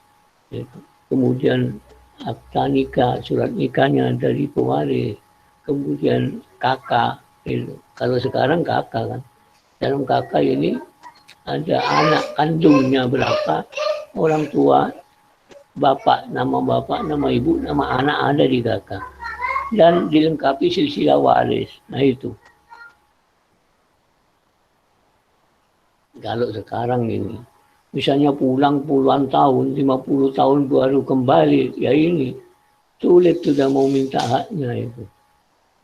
ya. Kemudian akta nikah, surat nikahnya dari pewaris, kemudian kakak, itu. Kalau sekarang kakak kan, dalam kakak ini ada anak kandungnya berapa, orang tua, bapak, nama ibu, nama anak ada di kakak. Dan dilengkapi silsilah waris. Nah itu. Kalau sekarang ini, misalnya pulang puluhan tahun, 50 tahun baru kembali, ya ini sulit sudah mau minta haknya itu.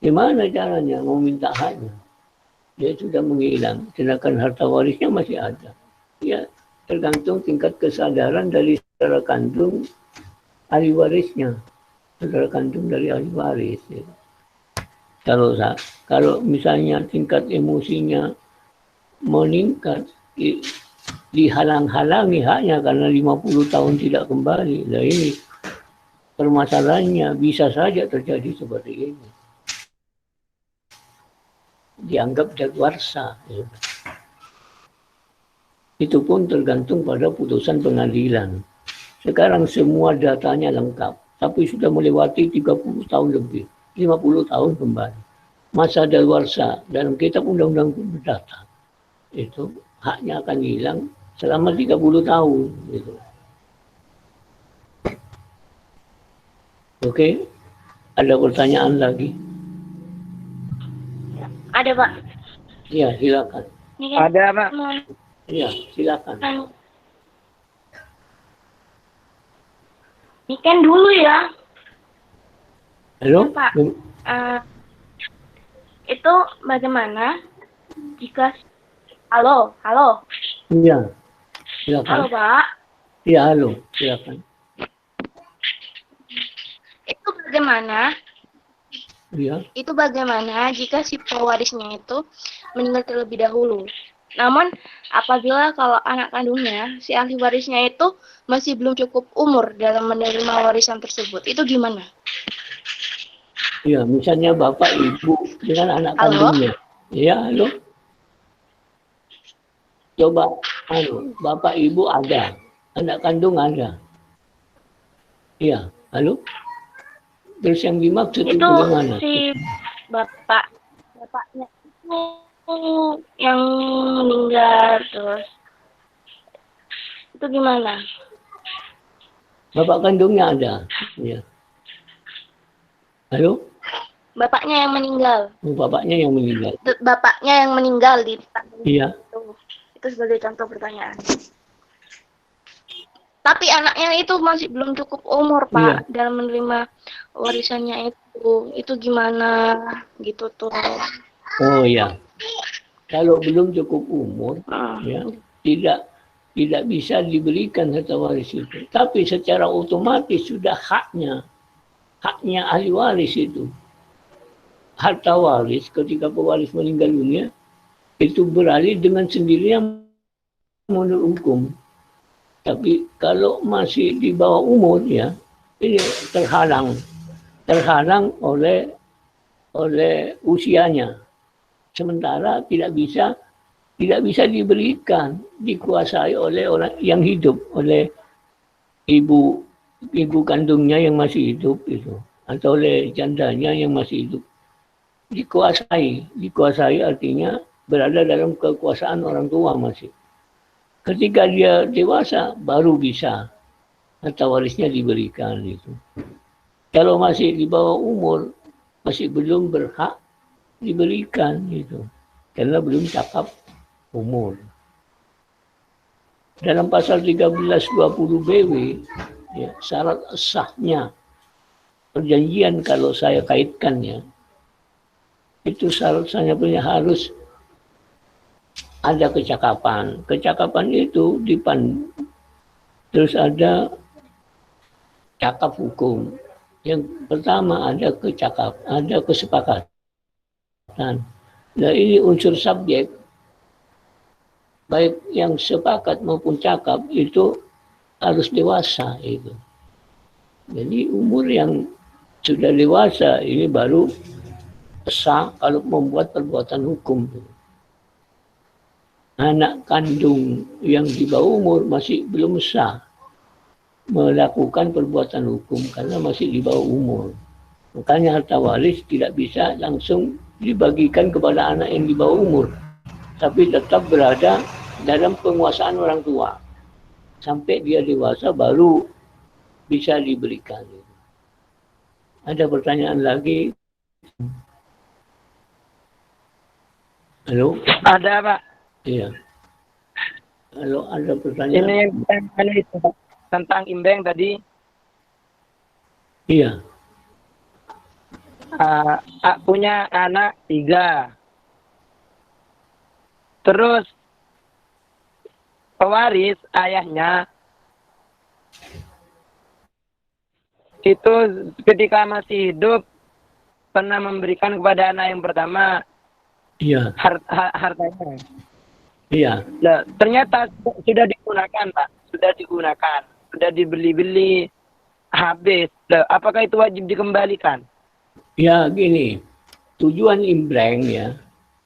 Gimana caranya mau minta haknya? Dia sudah menghilang, sedangkan harta warisnya masih ada. Ya, tergantung tingkat kesadaran dari saudara kandung ahli warisnya. Saudara kandung dari ahli waris. Ya. Kalau misalnya tingkat emosinya meningkat, dihalang-halangi haknya karena 50 tahun tidak kembali. Nah ini permasalahannya bisa saja terjadi seperti ini. Dianggap jadwarsa. Ya. Itu pun tergantung pada putusan pengadilan. Sekarang semua datanya lengkap. Tapi sudah melewati 30 tahun lebih, 50 tahun kembali. Masa daluarsa dalam kitab undang-undang perdata itu haknya akan hilang selama 30 tahun. Gitu. Oke, ada pertanyaan lagi? Ada, Pak. Iya, silakan. Ada, Pak. Iya, silakan. Ini kan dulu ya. Halo? Pak. Itu bagaimana jika halo. Iya. Silakan. Halo, Pak. Iya, halo. Silakan. Itu bagaimana? Iya. Itu bagaimana jika si pewarisnya itu meninggal terlebih dahulu? Namun apabila kalau anak kandungnya, si ahli warisnya itu masih belum cukup umur dalam menerima warisan tersebut, itu gimana? Iya, misalnya bapak ibu dengan anak kandungnya. Iya, halo. Coba, bapak ibu ada, anak kandung ada. Iya, halo. Terus yang dimaksud itu bagaimana? Si bapaknya itu yang meninggal terus itu gimana? Bapak kandungnya ada, ya. Halo? Bapaknya yang meninggal. Bapaknya yang meninggal. Bapaknya yang meninggal di Iya. Itu sebagai contoh pertanyaan. Tapi anaknya itu masih belum cukup umur, Pak, dalam menerima warisannya itu. Itu gimana gitu tuh. Oh ya. Kalau belum cukup umur, ya, tidak bisa diberikan harta waris itu. Tapi secara otomatis sudah haknya ahli waris itu. Harta waris ketika pewaris meninggal dunia itu beralih dengan sendirinya menurut hukum. Tapi kalau masih di bawah umur, ya, ini terhalang oleh usianya. Sementara tidak bisa diberikan, dikuasai oleh orang yang hidup, oleh ibu kandungnya yang masih hidup itu, atau oleh jandanya yang masih hidup. Dikuasai artinya berada dalam kekuasaan orang tua masih. Ketika dia dewasa baru bisa harta warisnya diberikan itu. Kalau masih di bawah umur, masih belum berhak diberikan gitu. Karena belum cakap umur. Dalam pasal 1320 BW, ya, syarat sahnya perjanjian kalau saya kaitkan ya, itu syarat sahnya punya harus ada kecakapan. Kecakapan itu terus ada cakap hukum. Yang pertama ada kesepakatan. Nah ini unsur subjek, baik yang sepakat maupun cakap itu harus dewasa itu. Jadi umur yang sudah dewasa ini baru sah kalau membuat perbuatan hukum. Anak kandung yang di bawah umur masih belum sah melakukan perbuatan hukum karena masih di bawah umur. Makanya harta waris tidak bisa langsung dibagikan kepada anak yang di bawah umur, tapi tetap berada dalam penguasaan orang tua. Sampai dia dewasa baru bisa diberikan. Ada pertanyaan lagi? Halo? Ada, Pak. Iya. Kalau ada pertanyaan. Ini yang tentang imbeng tadi. Iya. Punya anak 3. Terus pewaris ayahnya itu ketika masih hidup pernah memberikan kepada anak yang pertama Iya. hartanya. Iya. Nah, ternyata sudah digunakan, Pak. Sudah digunakan. Sudah dibeli-beli habis. Nah, apakah itu wajib dikembalikan? Ya gini, tujuan imbreng ya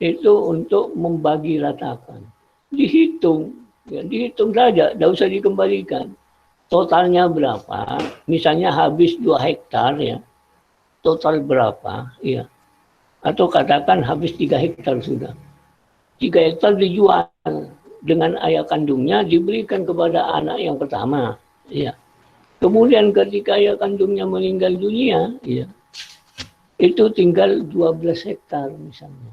itu untuk membagi ratakan. Dihitung saja, tidak usah dikembalikan. Totalnya berapa? Misalnya habis 2 hektar ya, total berapa? Ya. Atau katakan habis 3 hektar sudah. 3 hektar dijual dengan ayah kandungnya diberikan kepada anak yang pertama. Ya. Kemudian ketika ayah kandungnya meninggal dunia, ya, itu tinggal 12 hektar misalnya.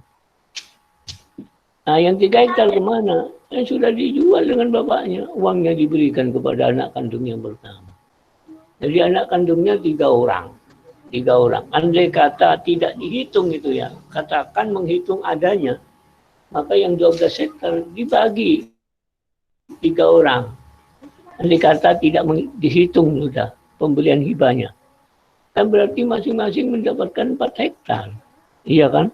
Nah yang 3 hektar kemana? Yang sudah dijual dengan bapaknya. Uangnya diberikan kepada anak kandung yang pertama. Jadi anak kandungnya 3 orang. 3 orang. Andai kata tidak dihitung itu ya. Katakan menghitung adanya. Maka yang 12 hektar dibagi 3 orang. Andai kata tidak dihitung sudah pembelian hibahnya. Kan berarti masing-masing mendapatkan 4 hektar. Iya kan?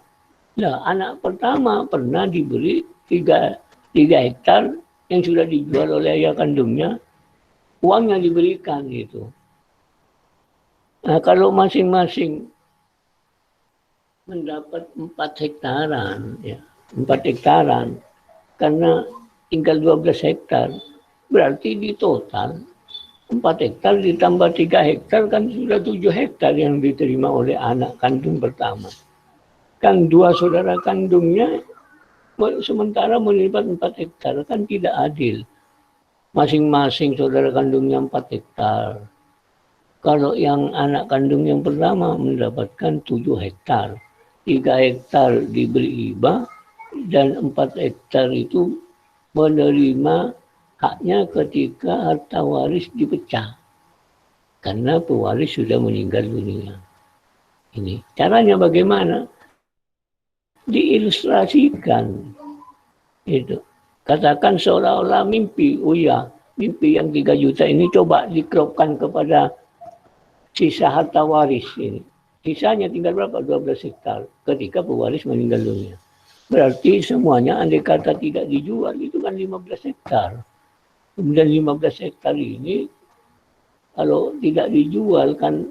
Nah, anak pertama pernah diberi 3 hektar yang sudah dijual oleh ayah kandungnya. Uangnya diberikan gitu. Nah, kalau masing-masing mendapat 4 hektaran, ya, 4 hektaran, karena tinggal 12 hektar, berarti di total 4 hektar ditambah 3 hektar kan sudah 7 hektar yang diterima oleh anak kandung pertama. Kan 2 saudara kandungnya sementara menerima 4 hektar, kan tidak adil. Masing-masing saudara kandungnya 4 hektar. Kalau yang anak kandung yang pertama mendapatkan 7 hektar. 3 hektar diberi hibah dan 4 hektar itu menerima haknya ketika harta waris dipecah. Karena pewaris sudah meninggal dunia. Ini caranya bagaimana? Diilustrasikan. Itu. Katakan seolah-olah mimpi. Oh ya, mimpi yang 3 juta ini coba dikeropkan kepada sisa harta waris ini. Sisanya tinggal berapa? 12 hektar ketika pewaris meninggal dunia. Berarti semuanya andai kata tidak dijual itu kan 15 hektar. Kemudian 15 hektar ini kalau tidak dijual kan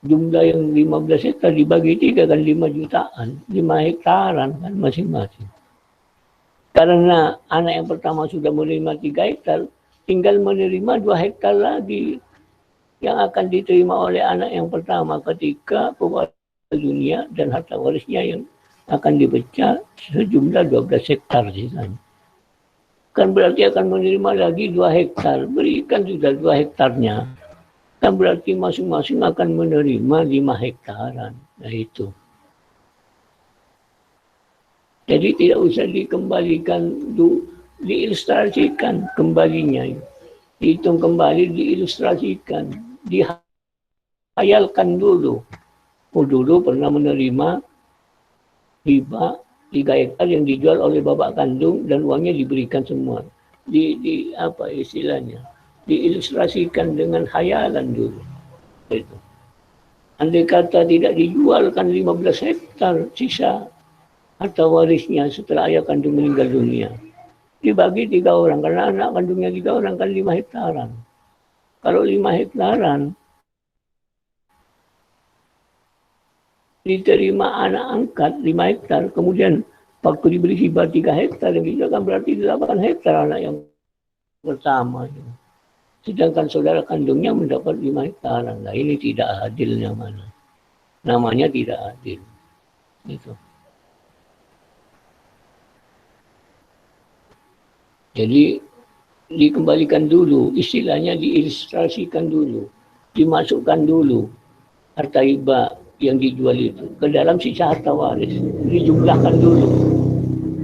jumlah yang 15 hektar dibagi 3 kan 5 jutaan. 5 hektaran kan masing-masing. Karena anak yang pertama sudah menerima 3 hektar, tinggal menerima 2 hektar lagi yang akan diterima oleh anak yang pertama ketika pewaris dunia dan harta warisnya yang akan dipecah sejumlah 12 hektar sisanya. Kan berarti akan menerima lagi 2 hektar. Berikan sudah 2 hektarnya. berarti masing-masing akan menerima 5 hektaran. Nah itu. Jadi tidak usah dikembalikan, diilustrasikan kembalinya. Dihitung kembali, diilustrasikan, dihayalkan dulu. Oh dulu pernah menerima hibah 3 hektar yang dijual oleh bapak kandung dan uangnya diberikan semua. Apa istilahnya? Diilustrasikan dengan hayalan dulu. Itu. Andai kata tidak dijualkan 15 hektar sisa harta warisnya setelah ayah kandung meninggal dunia. Dibagi 3 orang, karena anak kandungnya 3 orang kan 5 hektaran. Kalau 5 hektaran, diterima anak angkat 5 hektar, kemudian waktu diberi hibah 3 hektar, yang dijualkan berarti 8 hektar anak yang pertama. Sedangkan saudara kandungnya mendapat 5 hektaran. Nah ini tidak adilnya mana. Namanya tidak adil. Itu. Jadi dikembalikan dulu, istilahnya diilustrasikan dulu, dimasukkan dulu harta hibah yang dijual itu ke dalam sisa harta waris, dijumlahkan dulu,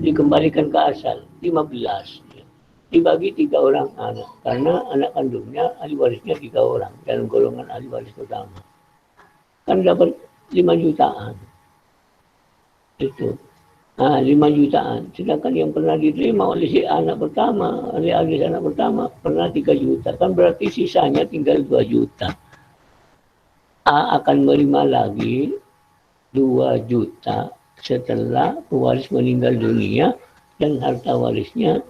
dikembalikan ke asal 15. Dibagi 3 orang anak, karena anak kandungnya ahli warisnya 3 orang dalam golongan ahli waris pertama. Kan dapat 5 jutaan. Itu. Nah, 5 jutaan. Sedangkan yang pernah diterima oleh si anak pertama, oleh ahli anak pertama, pernah 3 juta. Kan berarti sisanya tinggal 2 juta. A akan menerima lagi 2 juta setelah pewaris meninggal dunia dan harta warisnya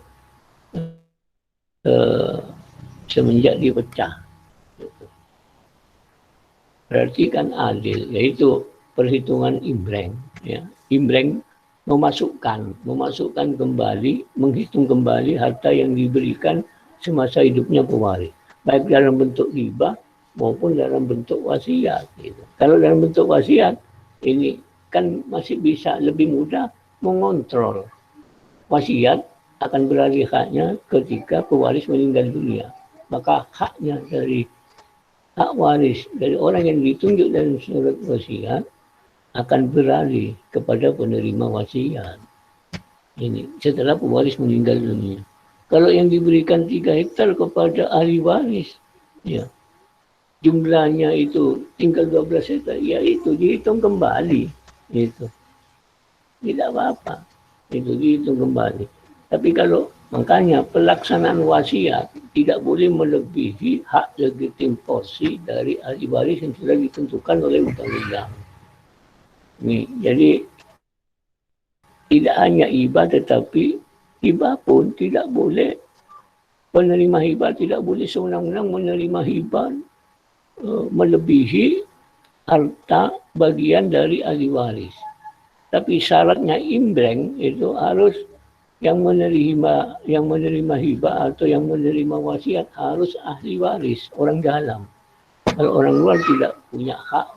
semenjak dipecah. Berarti kan adil, yaitu perhitungan imbreng. Ya. Imbreng memasukkan kembali, menghitung kembali harta yang diberikan semasa hidupnya pewaris, baik dalam bentuk hibah maupun dalam bentuk wasiat. Gitu. Kalau dalam bentuk wasiat, ini kan masih bisa lebih mudah mengontrol. Wasiat akan beralih haknya ketika pewaris meninggal dunia. Maka haknya dari hak waris dari orang yang ditunjuk dalam surat wasiat akan beralih kepada penerima wasiat. Ini setelah pewaris meninggal dunia. Kalau yang diberikan 3 hektar kepada ahli waris, ya jumlahnya itu tinggal 12 hektar, ya itu dihitung kembali. Itu tidak apa-apa, itu dihitung kembali. Tapi kalau makanya pelaksanaan wasiat tidak boleh melebihi hak legitim porsi dari ahli waris yang sudah ditentukan oleh undang-undang. Nih, jadi tidak hanya hibah, tetapi hibah pun tidak boleh, penerima hibah tidak boleh sewenang-wenang menerima hibah melebihi harta bagian dari ahli waris. Tapi syaratnya imbreng itu harus yang menerima hibah atau yang menerima wasiat harus ahli waris, orang dalam. Kalau orang luar tidak punya hak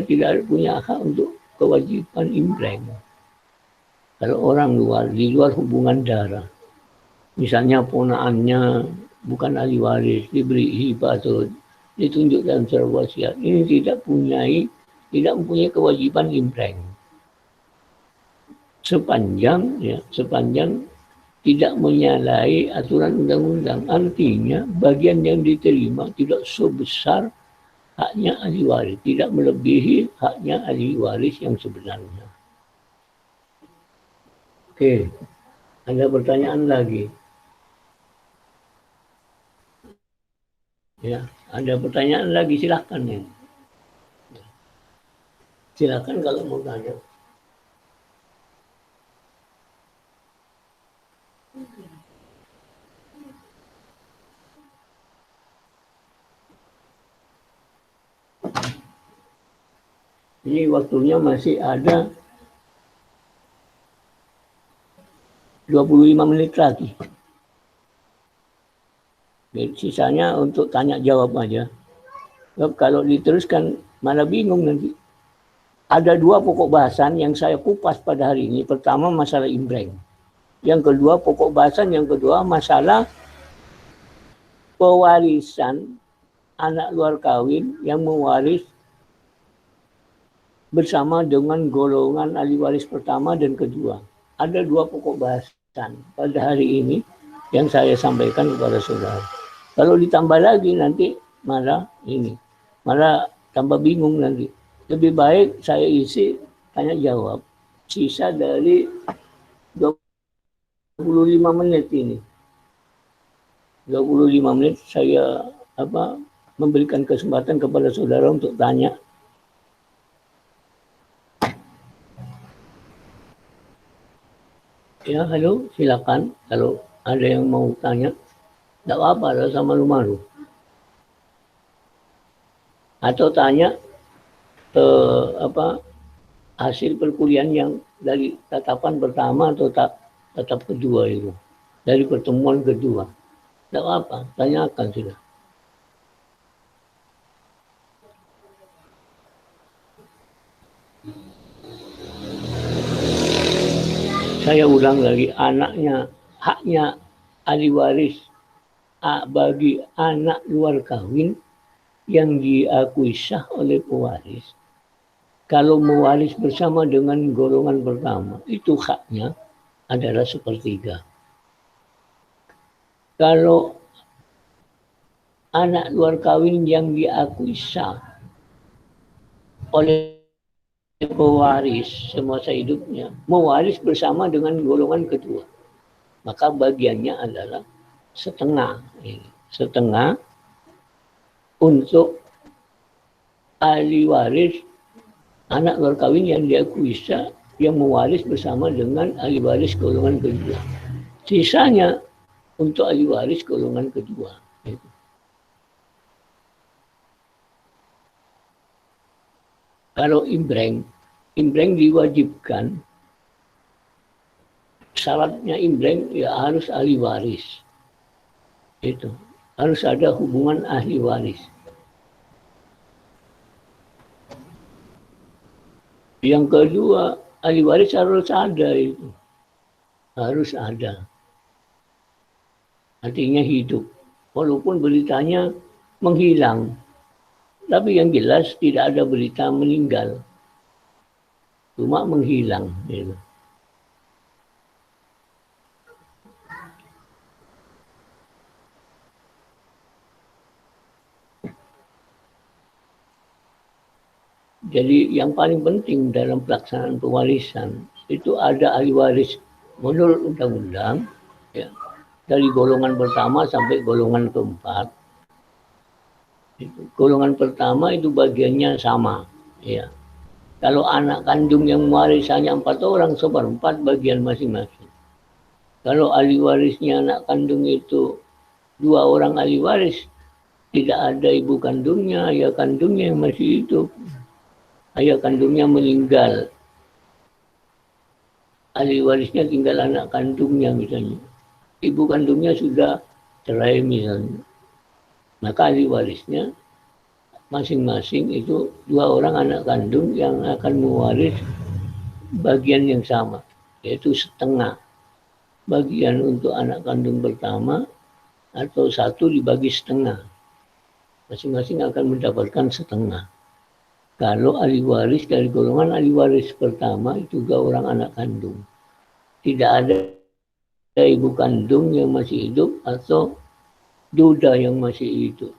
tidak punya hak untuk kewajiban imbreng. Kalau orang luar, di luar hubungan darah, misalnya ponaannya bukan ahli waris, diberi hibah atau ditunjuk dalam surat wasiat, ini tidak mempunyai kewajiban imbreng. Sepanjang tidak menyalahi aturan undang-undang. Artinya bagian yang diterima tidak sebesar haknya ahli waris, tidak melebihi haknya ahli waris yang sebenarnya. Oke, ada pertanyaan lagi? Ya, ada pertanyaan lagi, silahkan ya. Silahkan kalau mau tanya. Ini waktunya masih ada 25 menit lagi. Jadi sisanya untuk tanya jawab aja. Kalau diteruskan malah bingung nanti. Ada 2 pokok bahasan yang saya kupas pada hari ini. Pertama masalah imbreng. Yang kedua pokok bahasan yang kedua masalah pewarisan anak luar kawin yang mewaris bersama dengan golongan ahli waris pertama dan kedua. Ada dua pokok bahasan pada hari ini yang saya sampaikan kepada saudara. Kalau ditambah lagi nanti malah tambah bingung nanti. Lebih baik saya isi tanya jawab. Sisa dari 25 menit ini. 25 menit saya memberikan kesempatan kepada saudara untuk tanya. Ya, halo, silakan. Kalau ada yang mau tanya, tidak apa-apa, tidak usah malu-malu. Atau tanya hasil perkuliahan yang dari tatapan pertama atau tatap kedua itu, dari pertemuan kedua. Tidak apa, tanyakan sudah. Saya ulang lagi, haknya ahli waris bagi anak luar kawin yang diakui sah oleh pewaris. Kalau mewaris bersama dengan golongan pertama, itu haknya adalah sepertiga. Kalau anak luar kawin yang diakui sah oleh pewaris semasa hidupnya, mewaris bersama dengan golongan kedua, maka bagiannya adalah setengah. Setengah untuk ahli waris anak luar kawin yang diakui sah yang mewaris bersama dengan ahli waris golongan kedua. Sisanya untuk ahli waris golongan kedua. Kalau imbreng diwajibkan, syaratnya imbreng ya harus ahli waris. Itu harus ada hubungan ahli waris. Yang kedua, ahli waris harus ada itu. Harus ada. Artinya hidup. Walaupun beritanya menghilang. Tapi yang jelas tidak ada berita meninggal. Cuma menghilang. Gitu. Jadi yang paling penting dalam pelaksanaan pewarisan itu ada ahli waris menurut undang-undang, ya, dari golongan pertama sampai golongan keempat. Golongan pertama itu bagiannya sama, ya. Kalau anak kandung yang mewaris hanya 4 orang, 1/4 bagian masing-masing. Kalau ahli warisnya anak kandung itu 2 orang ahli waris, tidak ada ibu kandungnya, ayah kandungnya yang masih hidup. Ayah kandungnya meninggal. Ahli warisnya tinggal anak kandungnya misalnya. Ibu kandungnya sudah cerai misalnya. Maka ahli warisnya masing-masing itu 2 orang anak kandung yang akan mewaris bagian yang sama, yaitu setengah. Bagian untuk anak kandung pertama atau 1 dibagi setengah. Masing-masing akan mendapatkan setengah. Kalau ahli waris dari golongan ahli waris pertama itu 2 orang anak kandung. Tidak ada ibu kandung yang masih hidup atau duda yang masih hidup.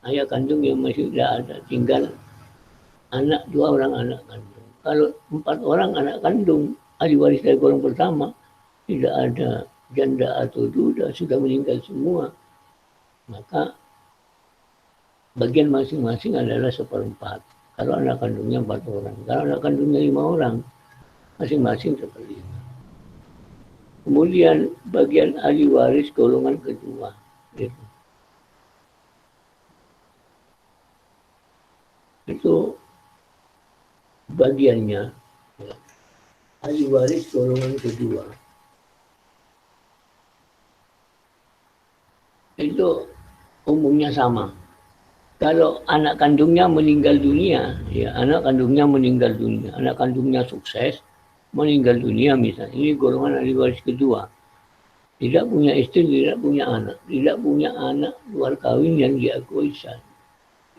Ayah kandung yang masih tidak ada. Tinggal 2 orang anak kandung. Kalau 4 orang anak kandung ahli waris dari golongan pertama, tidak ada janda atau duda, sudah meninggal semua. Maka bagian masing-masing adalah 1/4. Kalau anak kandungnya 4 orang. Kalau anak kandungnya 5 orang, masing-masing 1/5. Kemudian bagian ahli waris golongan kedua. Gitu. Itu bagiannya. Ahli waris golongan kedua. Itu umumnya sama. Kalau anak kandungnya meninggal dunia, ya anak kandungnya meninggal dunia, anak kandungnya sukses, meninggal dunia misalnya, ini golongan ahli waris kedua. tidak punya istri, tidak punya anak luar kawin yang diakui sah,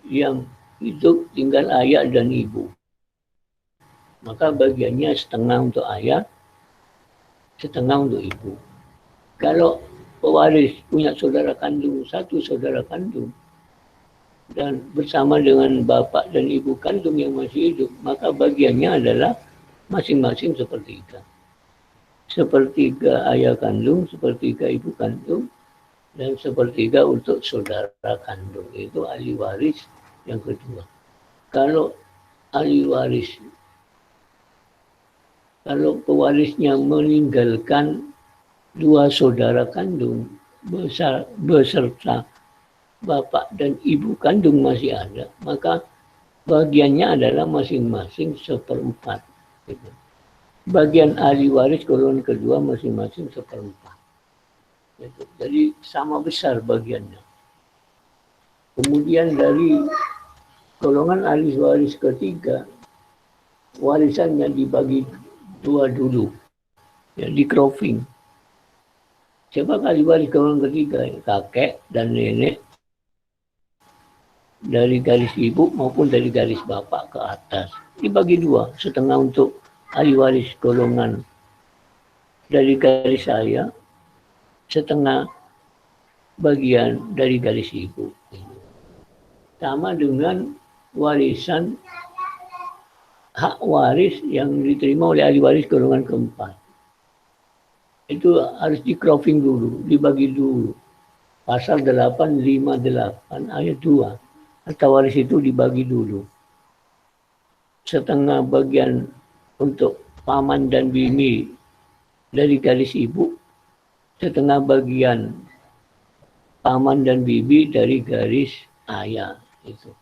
yang hidup tinggal ayah dan ibu. Maka bagiannya setengah untuk ayah, setengah untuk ibu. Kalau pewaris punya saudara kandung, satu saudara kandung, dan bersama dengan bapak dan ibu kandung yang masih hidup, maka bagiannya adalah masing-masing sepertiga. Sepertiga ayah kandung, sepertiga ibu kandung, dan sepertiga untuk saudara kandung. Itu ahli waris yang kedua. Kalau ahli waris, kalau pewarisnya meninggalkan dua saudara kandung beserta bapak dan ibu kandung masih ada, maka bagiannya adalah masing-masing seperempat. Gitu. Bagian ahli waris golongan kedua masing-masing seperempat. Gitu. Jadi sama besar bagiannya. Kemudian dari golongan ahli waris ketiga, warisannya dibagi dua dulu, ya, di cropping. Siapa ahli waris golongan ketiga? Kakek dan nenek dari garis ibu maupun dari garis bapak ke atas. Dibagi dua, setengah untuk ahli waris golongan dari garis saya, setengah bagian dari garis ibu. Sama dengan warisan hak waris yang diterima oleh ahli waris golongan keempat. Itu harus di cropping dulu, dibagi dulu. Pasal 858 ayat 2. Harta waris itu dibagi dulu. Setengah bagian untuk paman dan bini dari garis ibu, setengah bagian paman dan bibi dari garis ayah. Itu.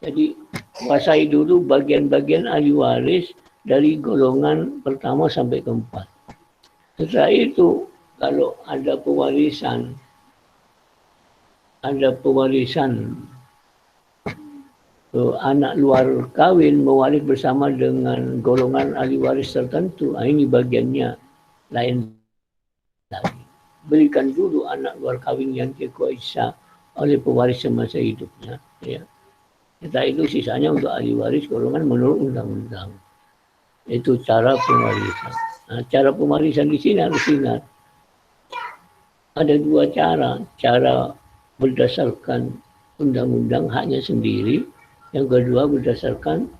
Jadi kuasai dulu bagian-bagian ahli waris dari golongan pertama sampai keempat. Setelah itu kalau ada pewarisan anak luar kawin mewaris bersama dengan golongan ahli waris tertentu, ini bagiannya lain lagi. Berikan dulu anak luar kawin yang dikuasai oleh pewaris semasa hidupnya, ya. Setelah itu sisanya untuk ahli waris golongan menurut undang-undang. Itu cara pewarisan. Nah, cara pewarisan di sini harus ingat. Ada dua cara. Cara berdasarkan undang-undang haknya sendiri. Yang kedua berdasarkan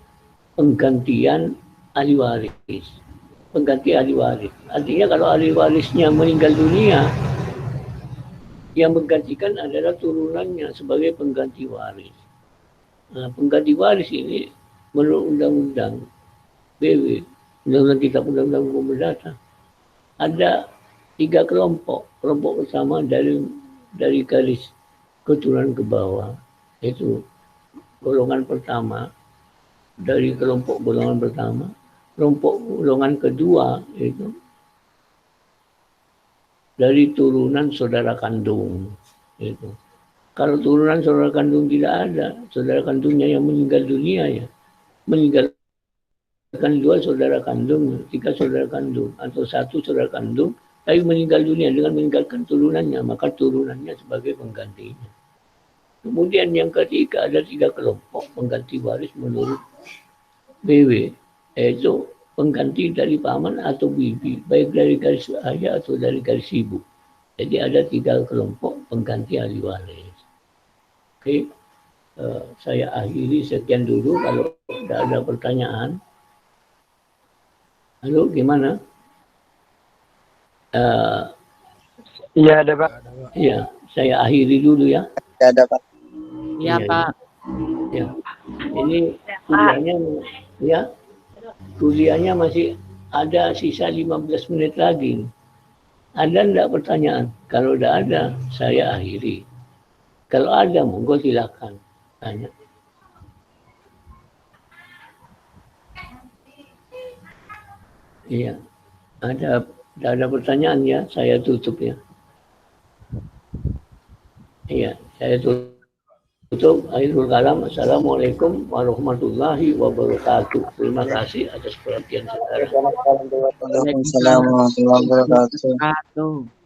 penggantian ahli waris. Pengganti ahli waris. Artinya kalau ahli warisnya meninggal dunia, yang menggantikan adalah turunannya sebagai pengganti waris. Nah, pengganti waris ini menurut undang-undang BW, undang-undang kitab undang-undang hukum perdata, ada 3 kelompok. Kelompok pertama dari garis keturunan ke bawah, yaitu golongan pertama, dari kelompok golongan pertama. Kelompok golongan kedua itu dari turunan saudara kandung. Itu. Kalau turunan saudara kandung tidak ada, saudara kandungnya yang meninggal dunia, ya meninggalkan 2 saudara kandung, 3 saudara kandung, atau 1 saudara kandung, tapi meninggal dunia dengan meninggalkan turunannya, maka turunannya sebagai penggantinya. Kemudian yang ketiga ada 3 kelompok pengganti waris menurut BW, yaitu pengganti dari paman atau bibi, baik dari garis ayah atau dari garis ibu. Jadi ada 3 kelompok pengganti ahli waris. Oke, saya akhiri sekian dulu. Kalau tidak ada pertanyaan. Halo, gimana? Iya ada Pak. Iya, saya akhiri dulu ya. Ada Pak. Iya, Pak. Ya. Ini kuliahnya, ya, kuliahnya masih ada sisa 15 menit lagi. Ada enggak pertanyaan? Kalau tidak ada, saya akhiri. Kalau ada, monggo silakan tanya. Iya, ada pertanyaan ya, saya tutup ya. Iya, saya tutup. Akhirul kalam. Assalamualaikum warahmatullahi wabarakatuh. Terima kasih atas perhatian saudara. Waalaikumsalam warahmatullahi wabarakatuh. Wabarakatuh.